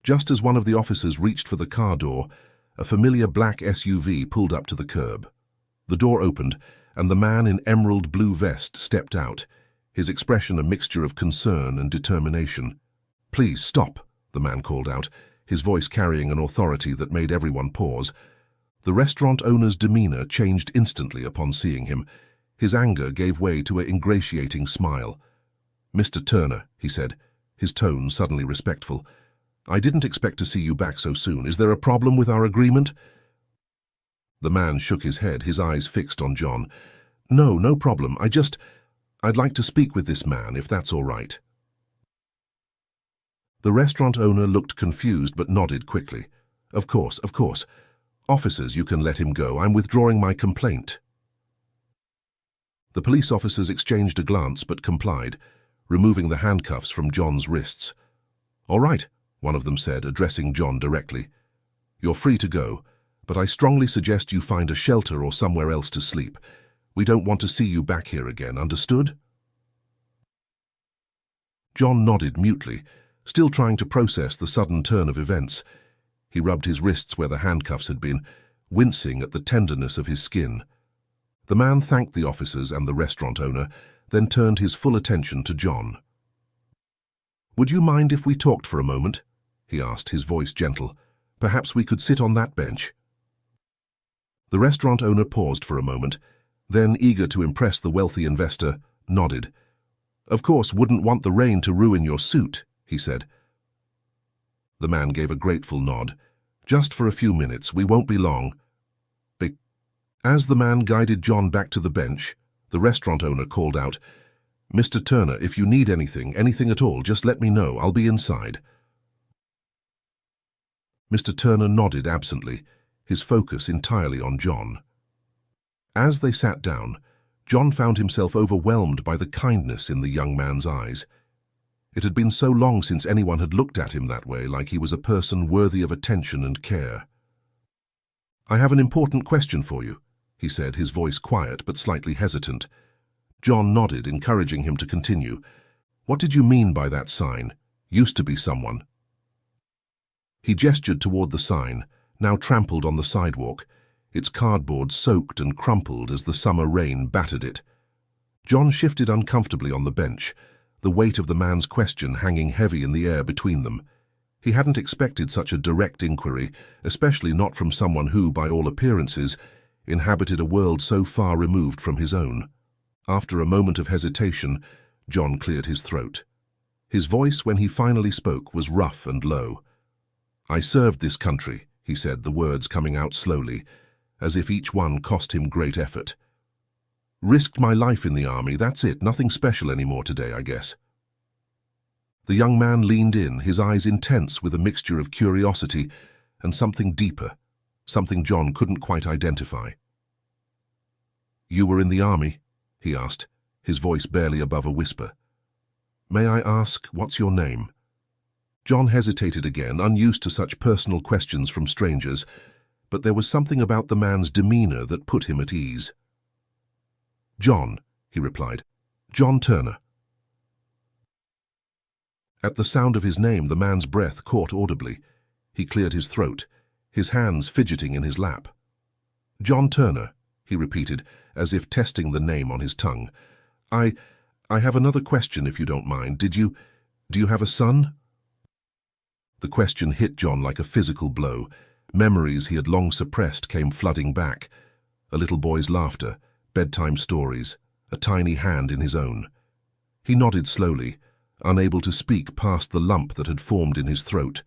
Just as one of the officers reached for the car door, a familiar black SUV pulled up to the curb. The door opened, and the man in emerald blue vest stepped out, his expression a mixture of concern and determination. "Please, stop," the man called out, his voice carrying an authority that made everyone pause. The restaurant owner's demeanor changed instantly upon seeing him. His anger gave way to an ingratiating smile. "Mr. Turner," he said, his tone suddenly respectful, "I didn't expect to see you back so soon. Is there a problem with our agreement?" The man shook his head, his eyes fixed on John. No problem. I'd like to speak with this man, if that's all right." The restaurant owner looked confused but nodded quickly. Of course. Officers, you can let him go. I'm withdrawing my complaint." The police officers exchanged a glance but complied, removing the handcuffs from John's wrists. "All right," one of them said, addressing John directly. "You're free to go, but I strongly suggest you find a shelter or somewhere else to sleep. We don't want to see you back here again, understood?" John nodded mutely, still trying to process the sudden turn of events. He rubbed his wrists where the handcuffs had been, wincing at the tenderness of his skin. The man thanked the officers and the restaurant owner, then turned his full attention to John. "Would you mind if we talked for a moment?" he asked, his voice gentle. "Perhaps we could sit on that bench." The restaurant owner paused for a moment, then, eager to impress the wealthy investor, nodded. "Of course, wouldn't want the rain to ruin your suit," he said. The man gave a grateful nod. "Just for a few minutes, we won't be long." As the man guided John back to the bench, the restaurant owner called out, "Mr. Turner, if you need anything at all, just let me know. I'll be inside." Mr. Turner nodded absently, his focus entirely on John. As they sat down, John found himself overwhelmed by the kindness in the young man's eyes. It had been so long since anyone had looked at him that way, like he was a person worthy of attention and care. "I have an important question for you," he said, his voice quiet but slightly hesitant. John nodded, encouraging him to continue. "What did you mean by that sign? Used to be someone." He gestured toward the sign, now trampled on the sidewalk, its cardboard soaked and crumpled as the summer rain battered it. John shifted uncomfortably on the bench, the weight of the man's question hanging heavy in the air between them. He hadn't expected such a direct inquiry, especially not from someone who, by all appearances, inhabited a world so far removed from his own. After a moment of hesitation, John cleared his throat. His voice, when he finally spoke, was rough and low. "I served this country," he said, the words coming out slowly, as if each one cost him great effort. "Risked my life in the army, that's it, nothing special anymore today, I guess." The young man leaned in, his eyes intense with a mixture of curiosity and something deeper, something John couldn't quite identify. "You were in the army?" he asked, his voice barely above a whisper. "May I ask, what's your name?" John hesitated again, unused to such personal questions from strangers, but there was something about the man's demeanor that put him at ease. "John," he replied. "John Turner." At the sound of his name, the man's breath caught audibly. He cleared his throat, his hands fidgeting in his lap. John Turner, he repeated, as if testing the name on his tongue. I have another question, if you don't mind. Do you have a son? The question hit John like a physical blow. Memories he had long suppressed came flooding back. A little boy's laughter, bedtime stories, a tiny hand in his own. He nodded slowly, unable to speak past the lump that had formed in his throat.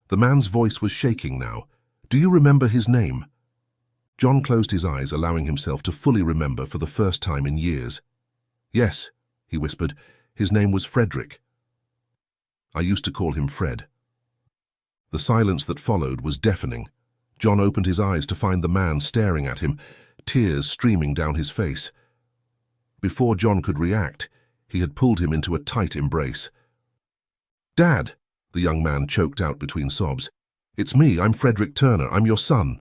The man's voice was shaking now. Do you remember his name? John closed his eyes, allowing himself to fully remember for the first time in years. Yes, he whispered. His name was Frederick. I used to call him Fred. The silence that followed was deafening. John opened his eyes to find the man staring at him, tears streaming down his face. Before John could react, he had pulled him into a tight embrace. Dad, the young man choked out between sobs. It's me, I'm Frederick Turner, I'm your son.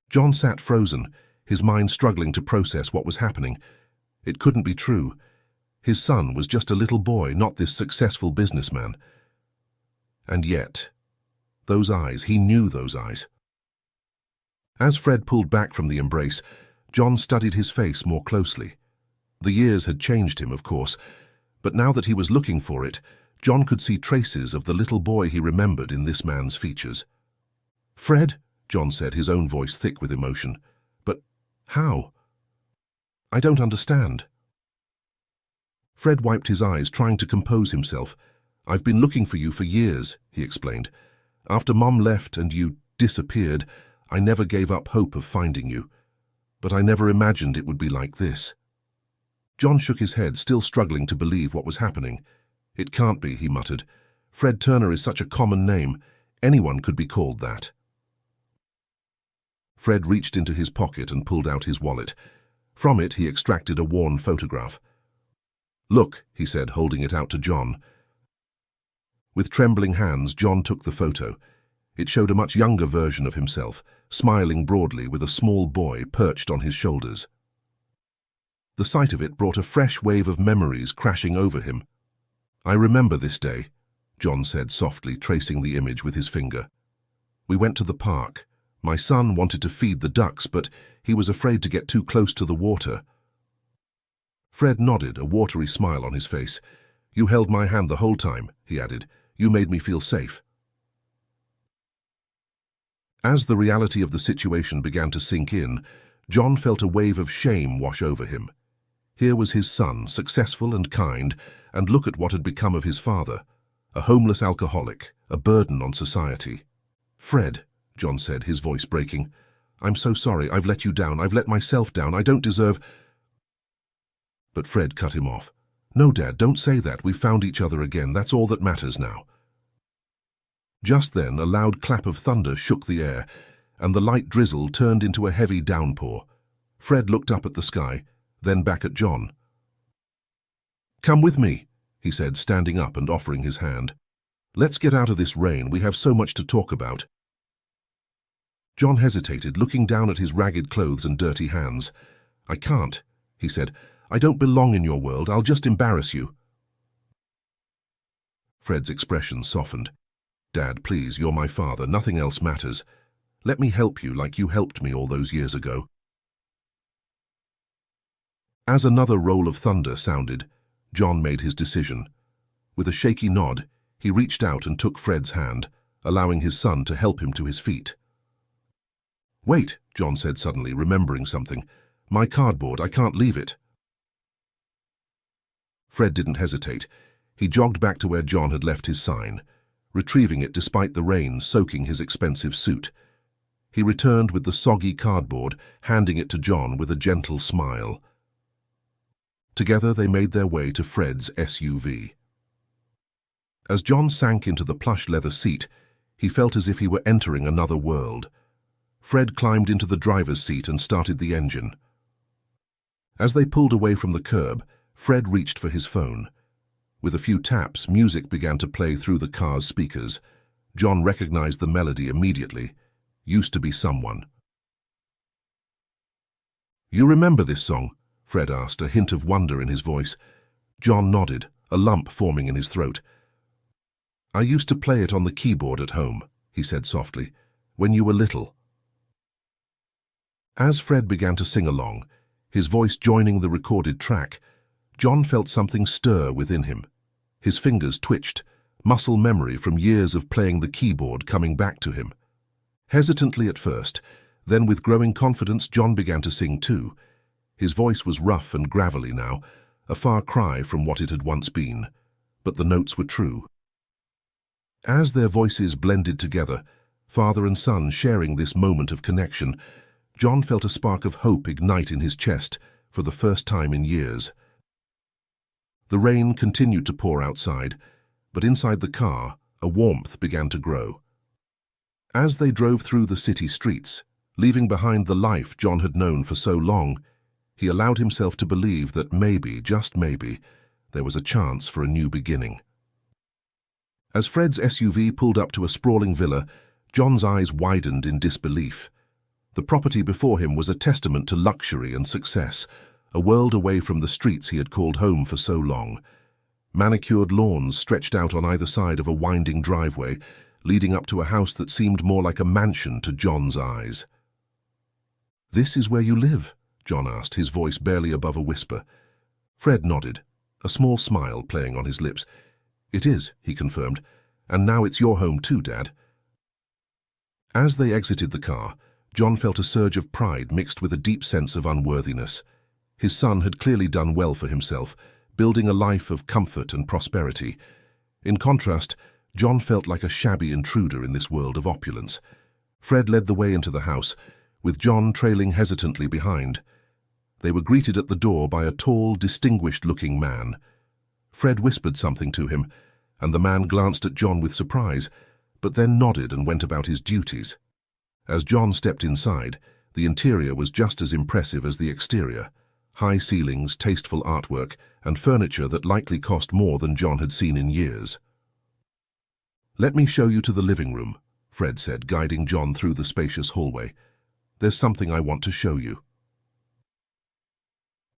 John sat frozen, his mind struggling to process what was happening. It couldn't be true. His son was just a little boy, not this successful businessman. And yet, those eyes, he knew those eyes. As Fred pulled back from the embrace, John studied his face more closely. The years had changed him, of course, but now that he was looking for it, John could see traces of the little boy he remembered in this man's features. Fred, John said, his own voice thick with emotion. But how? I don't understand. Fred wiped his eyes, trying to compose himself. I've been looking for you for years, he explained. After Mom left and you disappeared, I never gave up hope of finding you. But I never imagined it would be like this. John shook his head, still struggling to believe what was happening. It can't be, he muttered. Fred Turner is such a common name. Anyone could be called that. Fred reached into his pocket and pulled out his wallet. From it, he extracted a worn photograph. Look, he said, holding it out to John. With trembling hands, John took the photo. It showed a much younger version of himself, smiling broadly with a small boy perched on his shoulders. The sight of it brought a fresh wave of memories crashing over him. I remember this day, John said softly, tracing the image with his finger. We went to the park. My son wanted to feed the ducks, but he was afraid to get too close to the water. Fred nodded, a watery smile on his face. You held my hand the whole time, he added. You made me feel safe. As the reality of the situation began to sink in, John felt a wave of shame wash over him. Here was his son, successful and kind, and look at what had become of his father. A homeless alcoholic, a burden on society. Fred, John said, his voice breaking. I'm so sorry, I've let you down, I've let myself down, I don't deserve... But Fred cut him off. No, Dad, don't say that, we've found each other again, that's all that matters now. Just then, a loud clap of thunder shook the air, and the light drizzle turned into a heavy downpour. Fred looked up at the sky, then back at John. Come with me, he said, standing up and offering his hand. Let's get out of this rain, we have so much to talk about. John hesitated, looking down at his ragged clothes and dirty hands. I can't, he said. I don't belong in your world, I'll just embarrass you. Fred's expression softened. Dad, please, you're my father, nothing else matters. Let me help you like you helped me all those years ago. As another roll of thunder sounded, John made his decision. With a shaky nod, he reached out and took Fred's hand, allowing his son to help him to his feet. Wait, John said suddenly, remembering something. My cardboard, I can't leave it. Fred didn't hesitate. He jogged back to where John had left his sign, retrieving it despite the rain soaking his expensive suit. He returned with the soggy cardboard, handing it to John with a gentle smile. Together they made their way to Fred's SUV. As John sank into the plush leather seat, he felt as if he were entering another world. Fred climbed into the driver's seat and started the engine. As they pulled away from the curb, Fred reached for his phone. With a few taps, music began to play through the car's speakers. John recognized the melody immediately. Used to Be Someone. You remember this song? Fred asked, a hint of wonder in his voice. John nodded, a lump forming in his throat. I used to play it on the keyboard at home, he said softly, when you were little. As Fred began to sing along, his voice joining the recorded track, John felt something stir within him. His fingers twitched, muscle memory from years of playing the keyboard coming back to him. Hesitantly at first, then with growing confidence, John began to sing too. His voice was rough and gravelly now, a far cry from what it had once been, but the notes were true. As their voices blended together, father and son sharing this moment of connection, John felt a spark of hope ignite in his chest for the first time in years. The rain continued to pour outside, but inside the car, a warmth began to grow. As they drove through the city streets, leaving behind the life John had known for so long, he allowed himself to believe that maybe, just maybe, there was a chance for a new beginning. As Fred's SUV pulled up to a sprawling villa, John's eyes widened in disbelief. The property before him was a testament to luxury and success, a world away from the streets he had called home for so long. Manicured lawns stretched out on either side of a winding driveway, leading up to a house that seemed more like a mansion to John's eyes. "This is where you live?" John asked, his voice barely above a whisper. Fred nodded, a small smile playing on his lips. "It is," he confirmed, "and now it's your home too, Dad." As they exited the car, John felt a surge of pride mixed with a deep sense of unworthiness. His son had clearly done well for himself, building a life of comfort and prosperity. In contrast, John felt like a shabby intruder in this world of opulence. Fred led the way into the house, with John trailing hesitantly behind. They were greeted at the door by a tall, distinguished-looking man. Fred whispered something to him, and the man glanced at John with surprise, but then nodded and went about his duties. As John stepped inside, the interior was just as impressive as the exterior. High ceilings, tasteful artwork, and furniture that likely cost more than John had seen in years. "Let me show you to the living room," Fred said, guiding John through the spacious hallway. "There's something I want to show you."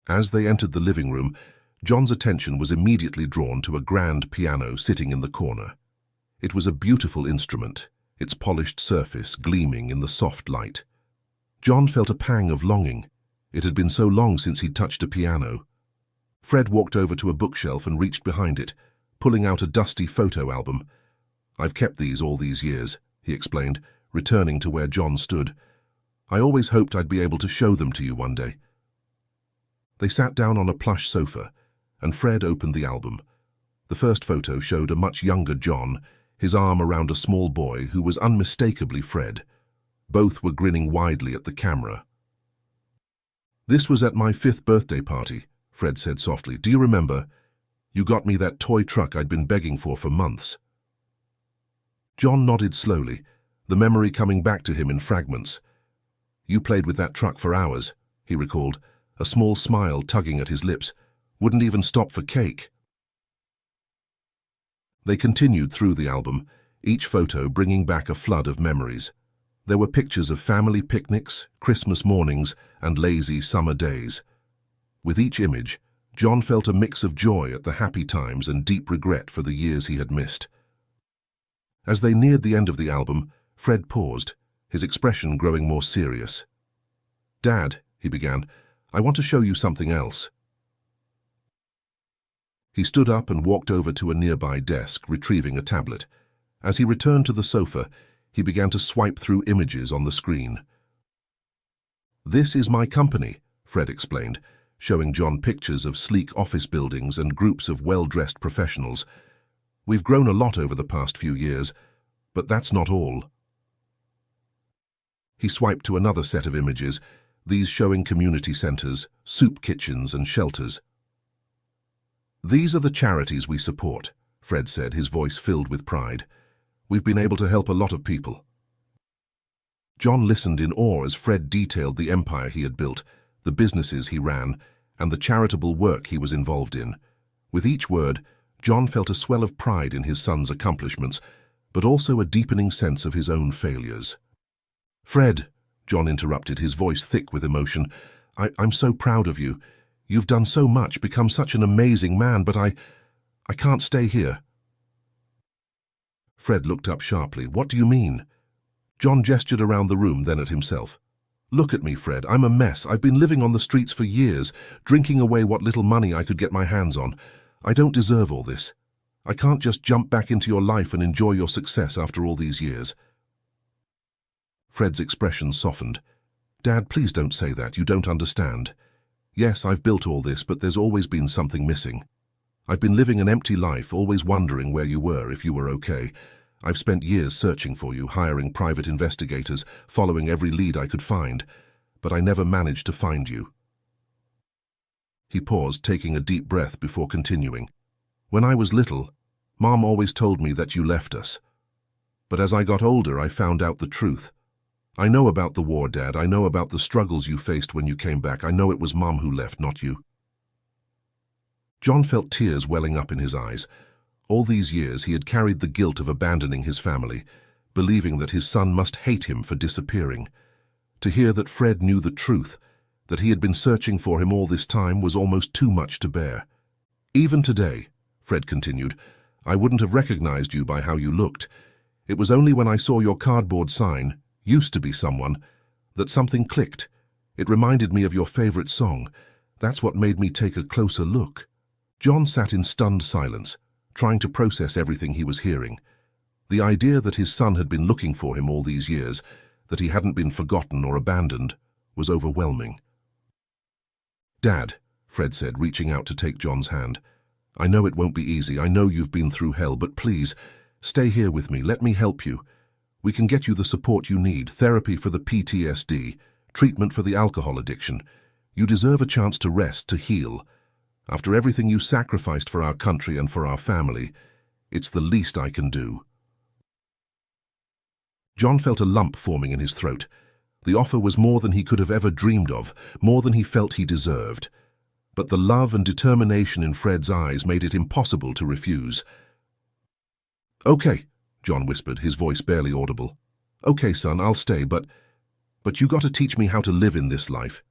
As they entered the living room, John's attention was immediately drawn to a grand piano sitting in the corner. It was a beautiful instrument, its polished surface gleaming in the soft light. John felt a pang of longing. It had been so long since he'd touched a piano. Fred walked over to a bookshelf and reached behind it, pulling out a dusty photo album. "I've kept these all these years," he explained, returning to where John stood. "I always hoped I'd be able to show them to you one day." They sat down on a plush sofa, and Fred opened the album. The first photo showed a much younger John, his arm around a small boy who was unmistakably Fred. Both were grinning widely at the camera. "This was at my 5th birthday party," Fred said softly. "Do you remember? You got me that toy truck I'd been begging for months." John nodded slowly, the memory coming back to him in fragments. "You played with that truck for hours," he recalled, a small smile tugging at his lips. "Wouldn't even stop for cake." They continued through the album, each photo bringing back a flood of memories. There were pictures of family picnics, Christmas mornings, and lazy summer days. With each image, John felt a mix of joy at the happy times and deep regret for the years he had missed. As they neared the end of the album, Fred paused, his expression growing more serious. "Dad," he began, "I want to show you something else." He stood up and walked over to a nearby desk, retrieving a tablet. As he returned to the sofa, he began to swipe through images on the screen. "This is my company," Fred explained, showing John pictures of sleek office buildings and groups of well-dressed professionals. "We've grown a lot over the past few years, but that's not all." He swiped to another set of images, these showing community centers, soup kitchens, and shelters. "These are the charities we support," Fred said, his voice filled with pride. "We've been able to help a lot of people." John listened in awe as Fred detailed the empire he had built, the businesses he ran, and the charitable work he was involved in. With each word, John felt a swell of pride in his son's accomplishments, but also a deepening sense of his own failures. "Fred," John interrupted, his voice thick with emotion, I'm so proud of you. You've done so much, become such an amazing man, but I can't stay here." Fred looked up sharply. "What do you mean?" John gestured around the room, then at himself. Look at me, Fred. I'm a mess. I've been living on the streets for years, drinking away what little money I could get my hands on. I don't deserve all this. I can't just jump back into your life and enjoy your success after all these years." Fred's expression softened. "Dad, please don't say that. You don't understand. Yes, I've built all this, but there's always been something missing. I've been living an empty life, always wondering where you were, if you were okay. I've spent years searching for you, hiring private investigators, following every lead I could find, but I never managed to find you." He paused, taking a deep breath before continuing. "When I was little, Mom always told me that you left us. But as I got older, I found out the truth. I know about the war, Dad. I know about the struggles you faced when you came back. I know it was Mom who left, not you." John felt tears welling up in his eyes. All these years he had carried the guilt of abandoning his family, believing that his son must hate him for disappearing. To hear that Fred knew the truth, that he had been searching for him all this time, was almost too much to bear. "Even today," Fred continued, "I wouldn't have recognized you by how you looked. It was only when I saw your cardboard sign, 'Used to be someone,' that something clicked. It reminded me of your favorite song. That's what made me take a closer look." John sat in stunned silence, trying to process everything he was hearing. The idea that his son had been looking for him all these years, that he hadn't been forgotten or abandoned, was overwhelming. "Dad," Fred said, reaching out to take John's hand, "I know it won't be easy. I know you've been through hell, but please, stay here with me. Let me help you. We can get you the support you need, therapy for the PTSD, treatment for the alcohol addiction. You deserve a chance to rest, to heal. After everything you sacrificed for our country and for our family, it's the least I can do." John felt a lump forming in his throat. The offer was more than he could have ever dreamed of, more than he felt he deserved. But the love and determination in Fred's eyes made it impossible to refuse. "Okay," John whispered, his voice barely audible. "Okay, son, I'll stay, but you got to teach me how to live in this life.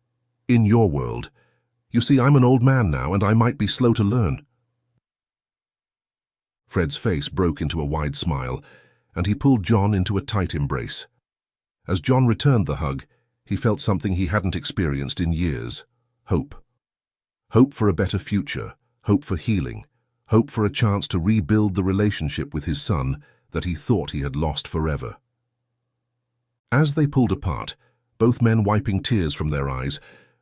In your world. You see, I'm an old man now, and I might be slow to learn." Fred's face broke into a wide smile, and he pulled John into a tight embrace. As John returned the hug, he felt something he hadn't experienced in years: hope. Hope for a better future, hope for healing, hope for a chance to rebuild the relationship with his son that he thought he had lost forever. As they pulled apart, both men wiping tears from their eyes,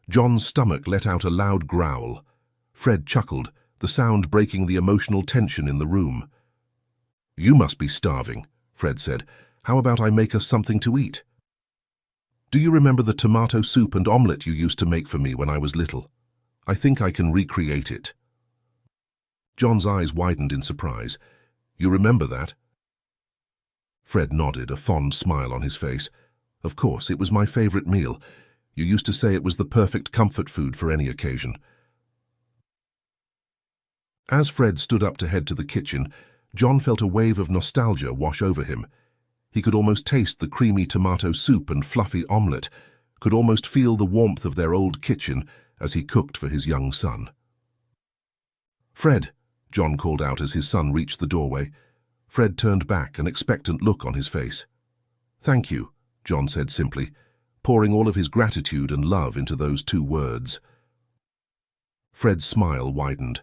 John's stomach let out a loud growl. Fred chuckled, the sound breaking the emotional tension in the room. "You must be starving," Fred said. "How about I make us something to eat? Do you remember the tomato soup and omelette you used to make for me when I was little? I think I can recreate it." John's eyes widened in surprise. "You remember that?" Fred nodded, a fond smile on his face. "Of course, it was my favorite meal. You used to say it was the perfect comfort food for any occasion." As Fred stood up to head to the kitchen, John felt a wave of nostalgia wash over him. He could almost taste the creamy tomato soup and fluffy omelette, could almost feel the warmth of their old kitchen as he cooked for his young son. "Fred," John called out as his son reached the doorway. Fred turned back, an expectant look on his face. "Thank you," John said simply, pouring all of his gratitude and love into those two words. Fred's smile widened.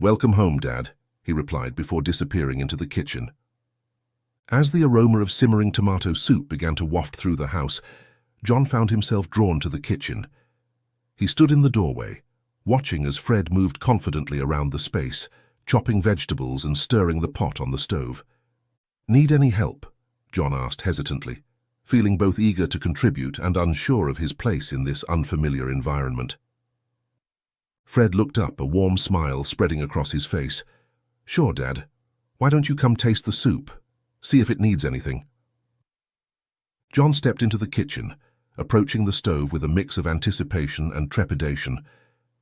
"Welcome home, Dad," he replied before disappearing into the kitchen. As the aroma of simmering tomato soup began to waft through the house, John found himself drawn to the kitchen. He stood in the doorway, watching as Fred moved confidently around the space, chopping vegetables and stirring the pot on the stove. "Need any help?" John asked hesitantly, feeling both eager to contribute and unsure of his place in this unfamiliar environment. Fred looked up, a warm smile spreading across his face. "Sure, Dad. Why don't you come taste the soup? See if it needs anything." John stepped into the kitchen, approaching the stove with a mix of anticipation and trepidation.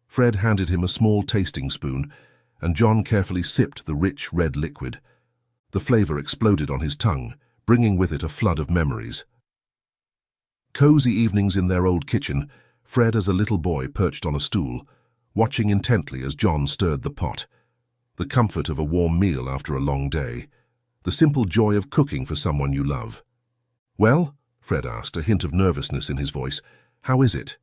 Fred handed him a small tasting spoon, and John carefully sipped the rich red liquid. The flavor exploded on his tongue, bringing with it a flood of memories. Cozy evenings in their old kitchen, Fred as a little boy perched on a stool, watching intently as John stirred the pot. The comfort of a warm meal after a long day. The simple joy of cooking for someone you love. "Well?" Fred asked, a hint of nervousness in his voice. "How is it?"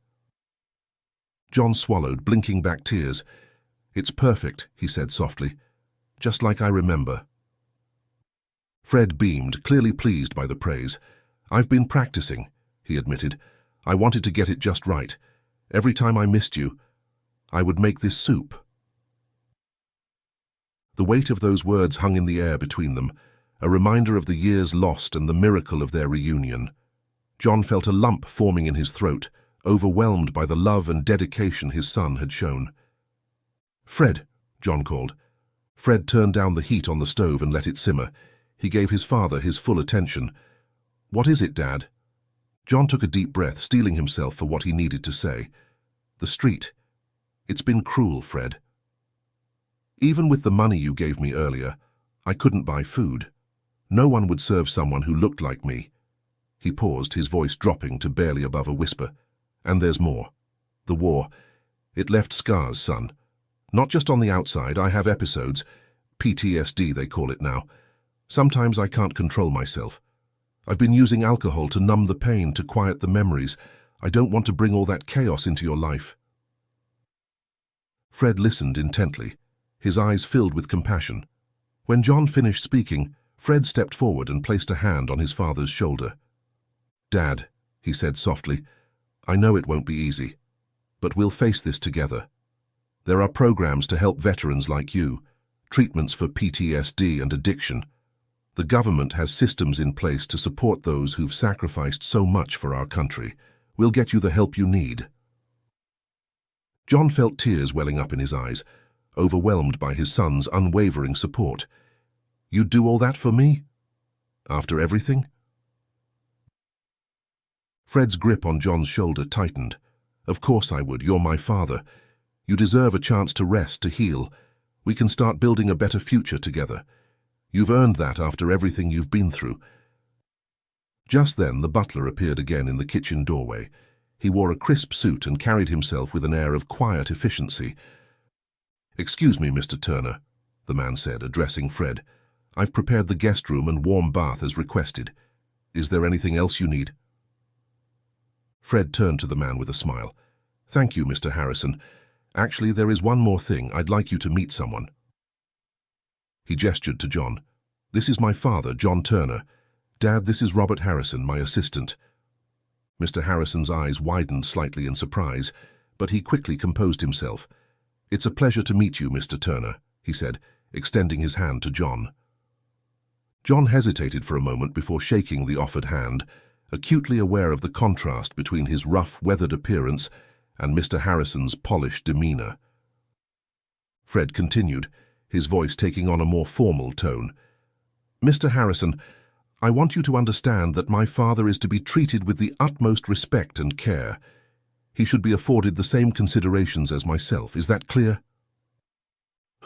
John swallowed, blinking back tears. "It's perfect," he said softly. "Just like I remember." Fred beamed, clearly pleased by the praise. "I've been practicing," he admitted. "I wanted to get it just right. Every time I missed you, I would make this soup." The weight of those words hung in the air between them, a reminder of the years lost and the miracle of their reunion. John felt a lump forming in his throat, overwhelmed by the love and dedication his son had shown. "Fred," John called. Fred turned down the heat on the stove and let it simmer. He gave his father his full attention. "What is it, Dad?" John took a deep breath, steeling himself for what he needed to say. "The street. It's been cruel, Fred. Even with the money you gave me earlier, I couldn't buy food. No one would serve someone who looked like me." He paused, his voice dropping to barely above a whisper. "And there's more. The war. It left scars, son. Not just on the outside. I have episodes. PTSD, they call it now. Sometimes I can't control myself. I've been using alcohol to numb the pain, to quiet the memories. I don't want to bring all that chaos into your life." Fred listened intently, his eyes filled with compassion. When John finished speaking, Fred stepped forward and placed a hand on his father's shoulder. "Dad," he said softly, "I know it won't be easy, but we'll face this together. There are programs to help veterans like you, treatments for PTSD and addiction. The government has systems in place to support those who've sacrificed so much for our country. We'll get you the help you need." John felt tears welling up in his eyes, overwhelmed by his son's unwavering support. "You'd do all that for me? After everything?" Fred's grip on John's shoulder tightened. "Of course I would. You're my father. You deserve a chance to rest, to heal. We can start building a better future together. You've earned that after everything you've been through." Just then the butler appeared again in the kitchen doorway. He wore a crisp suit and carried himself with an air of quiet efficiency. "Excuse me, Mr. Turner," the man said, addressing Fred. "I've prepared the guest room and warm bath as requested. Is there anything else you need?" Fred turned to the man with a smile. "Thank you, Mr. Harrison. Actually, there is one more thing. I'd like you to meet someone." He gestured to John. "This is my father, John Turner. Dad, this is Robert Harrison, my assistant." Mr. Harrison's eyes widened slightly in surprise, but he quickly composed himself. "It's a pleasure to meet you, Mr. Turner," he said, extending his hand to John. John hesitated for a moment before shaking the offered hand, acutely aware of the contrast between his rough, weathered appearance and Mr. Harrison's polished demeanor. Fred continued, his voice taking on a more formal tone. "Mr. Harrison, I want you to understand that my father is to be treated with the utmost respect and care. He should be afforded the same considerations as myself. Is that clear?"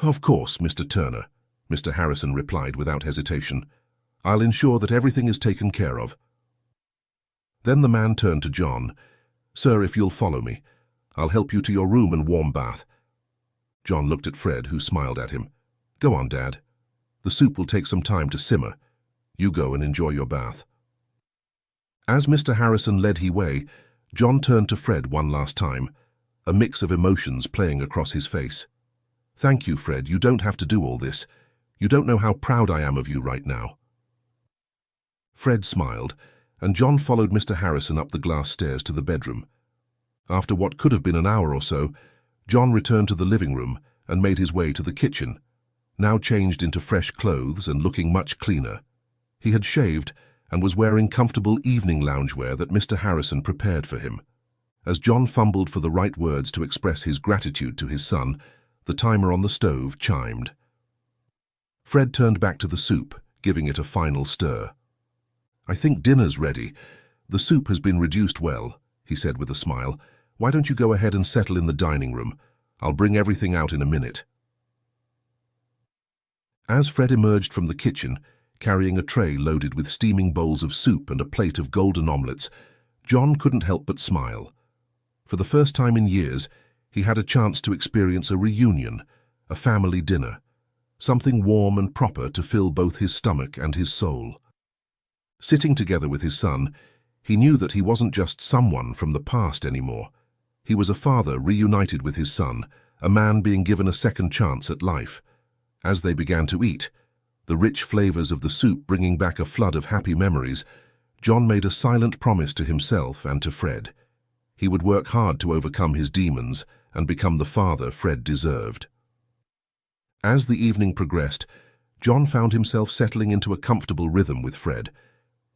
"Of course, Mr. Turner," Mr. Harrison replied without hesitation. "I'll ensure that everything is taken care of." Then the man turned to John. "Sir, if you'll follow me, I'll help you to your room and warm bath." John looked at Fred, who smiled at him. "Go on, Dad. The soup will take some time to simmer. You go and enjoy your bath." As Mr. Harrison led the way, John turned to Fred one last time, a mix of emotions playing across his face. "Thank you, Fred. You don't have to do all this. You don't know how proud I am of you right now." Fred smiled, and John followed Mr. Harrison up the glass stairs to the bedroom. After what could have been an hour or so, John returned to the living room and made his way to the kitchen, now changed into fresh clothes and looking much cleaner. He had shaved and was wearing comfortable evening loungewear that Mr. Harrison prepared for him. As John fumbled for the right words to express his gratitude to his son, the timer on the stove chimed. Fred turned back to the soup, giving it a final stir. "I think dinner's ready. The soup has been reduced well," he said with a smile. "Why don't you go ahead and settle in the dining room? I'll bring everything out in a minute." As Fred emerged from the kitchen, carrying a tray loaded with steaming bowls of soup and a plate of golden omelettes, John couldn't help but smile. For the first time in years, he had a chance to experience a reunion, a family dinner, something warm and proper to fill both his stomach and his soul. Sitting together with his son, He knew that he wasn't just someone from the past anymore. He was a father reunited with his son, a man being given a second chance at life. As they began to eat, the rich flavors of the soup bringing back a flood of happy memories, John made a silent promise to himself and to Fred. He would work hard to overcome his demons and become the father Fred deserved. As the evening progressed, John found himself settling into a comfortable rhythm with Fred.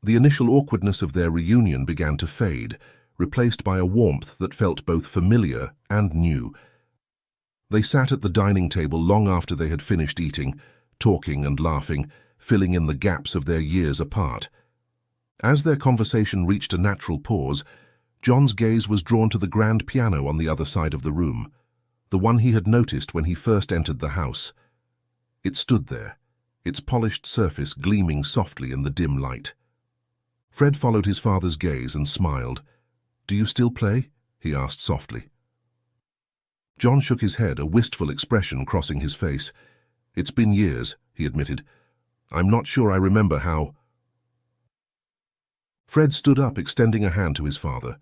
The initial awkwardness of their reunion began to fade, replaced by a warmth that felt both familiar and new. They sat at the dining table long after they had finished eating, talking and laughing, filling in the gaps of their years apart. As their conversation reached a natural pause, John's gaze was drawn to the grand piano on the other side of the room, the one he had noticed when he first entered the house. It stood there, its polished surface gleaming softly in the dim light. Fred followed his father's gaze and smiled. "Do you still play?" he asked softly. John shook his head, a wistful expression crossing his face. "It's been years," he admitted. "I'm not sure I remember how—" Fred stood up, extending a hand to his father.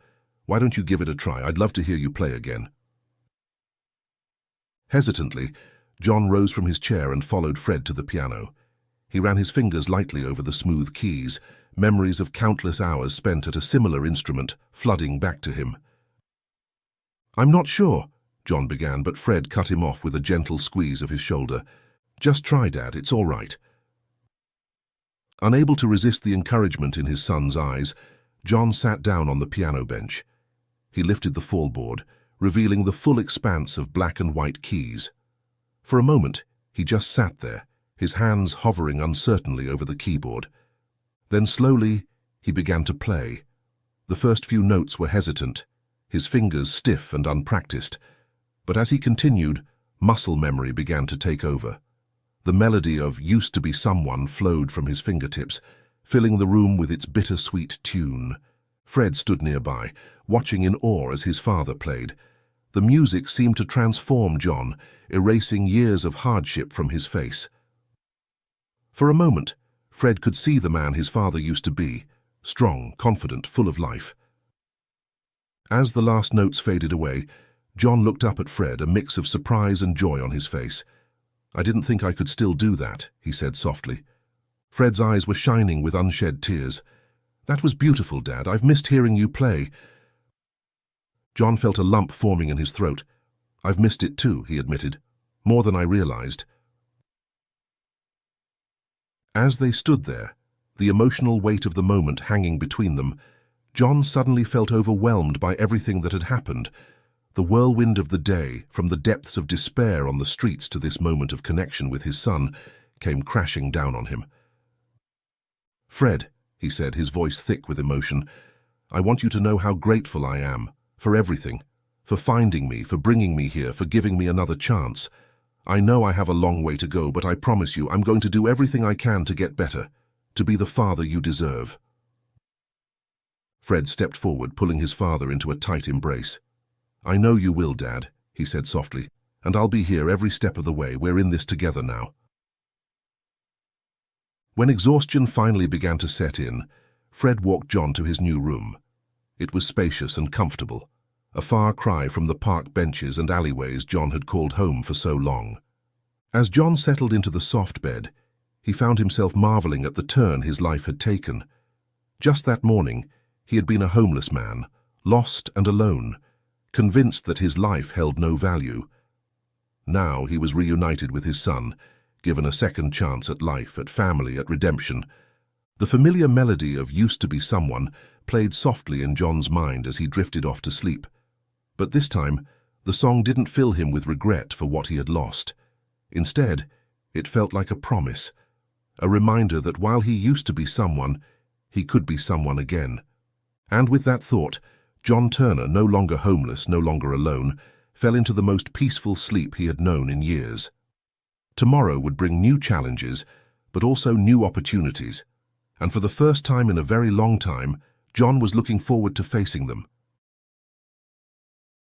"Why don't you give it a try? I'd love to hear you play again." Hesitantly, John rose from his chair and followed Fred to the piano. He ran his fingers lightly over the smooth keys, memories of countless hours spent at a similar instrument flooding back to him. "I'm not sure," John began, but Fred cut him off with a gentle squeeze of his shoulder. "Just try, Dad, it's all right." Unable to resist the encouragement in his son's eyes, John sat down on the piano bench. He lifted the fallboard, revealing the full expanse of black and white keys. For a moment, he just sat there, his hands hovering uncertainly over the keyboard. Then slowly, he began to play. The first few notes were hesitant, his fingers stiff and unpracticed. But as he continued, muscle memory began to take over. The melody of "Used to Be Someone" flowed from his fingertips, filling the room with its bittersweet tune. Fred stood nearby, watching in awe as his father played. The music seemed to transform John, erasing years of hardship from his face. For a moment, Fred could see the man his father used to be, strong, confident, full of life. As the last notes faded away, John looked up at Fred, a mix of surprise and joy on his face. "I didn't think I could still do that," he said softly. Fred's eyes were shining with unshed tears. "That was beautiful, Dad. I've missed hearing you play." John felt a lump forming in his throat. "I've missed it too," he admitted. "More than I realized." As they stood there, the emotional weight of the moment hanging between them, John suddenly felt overwhelmed by everything that had happened. The whirlwind of the day, from the depths of despair on the streets to this moment of connection with his son, came crashing down on him. "Fred," he said, his voice thick with emotion, "I want you to know how grateful I am, for everything, for finding me, for bringing me here, for giving me another chance. I know I have a long way to go, but I promise you I'm going to do everything I can to get better, to be the father you deserve." Fred stepped forward, pulling his father into a tight embrace. "I know you will, Dad," he said softly, "and I'll be here every step of the way. We're in this together now." When exhaustion finally began to set in, Fred walked John to his new room. It was spacious and comfortable, a far cry from the park benches and alleyways John had called home for so long. As John settled into the soft bed, he found himself marveling at the turn his life had taken. Just that morning, he had been a homeless man, lost and alone, convinced that his life held no value. Now he was reunited with his son, given a second chance at life, at family, at redemption. The familiar melody of "Used to Be Someone" played softly in John's mind as he drifted off to sleep. But this time, the song didn't fill him with regret for what he had lost. Instead, it felt like a promise, a reminder that while he used to be someone, he could be someone again. And with that thought, John Turner, no longer homeless, no longer alone, fell into the most peaceful sleep he had known in years. Tomorrow would bring new challenges, but also new opportunities. And for the first time in a very long time, John was looking forward to facing them.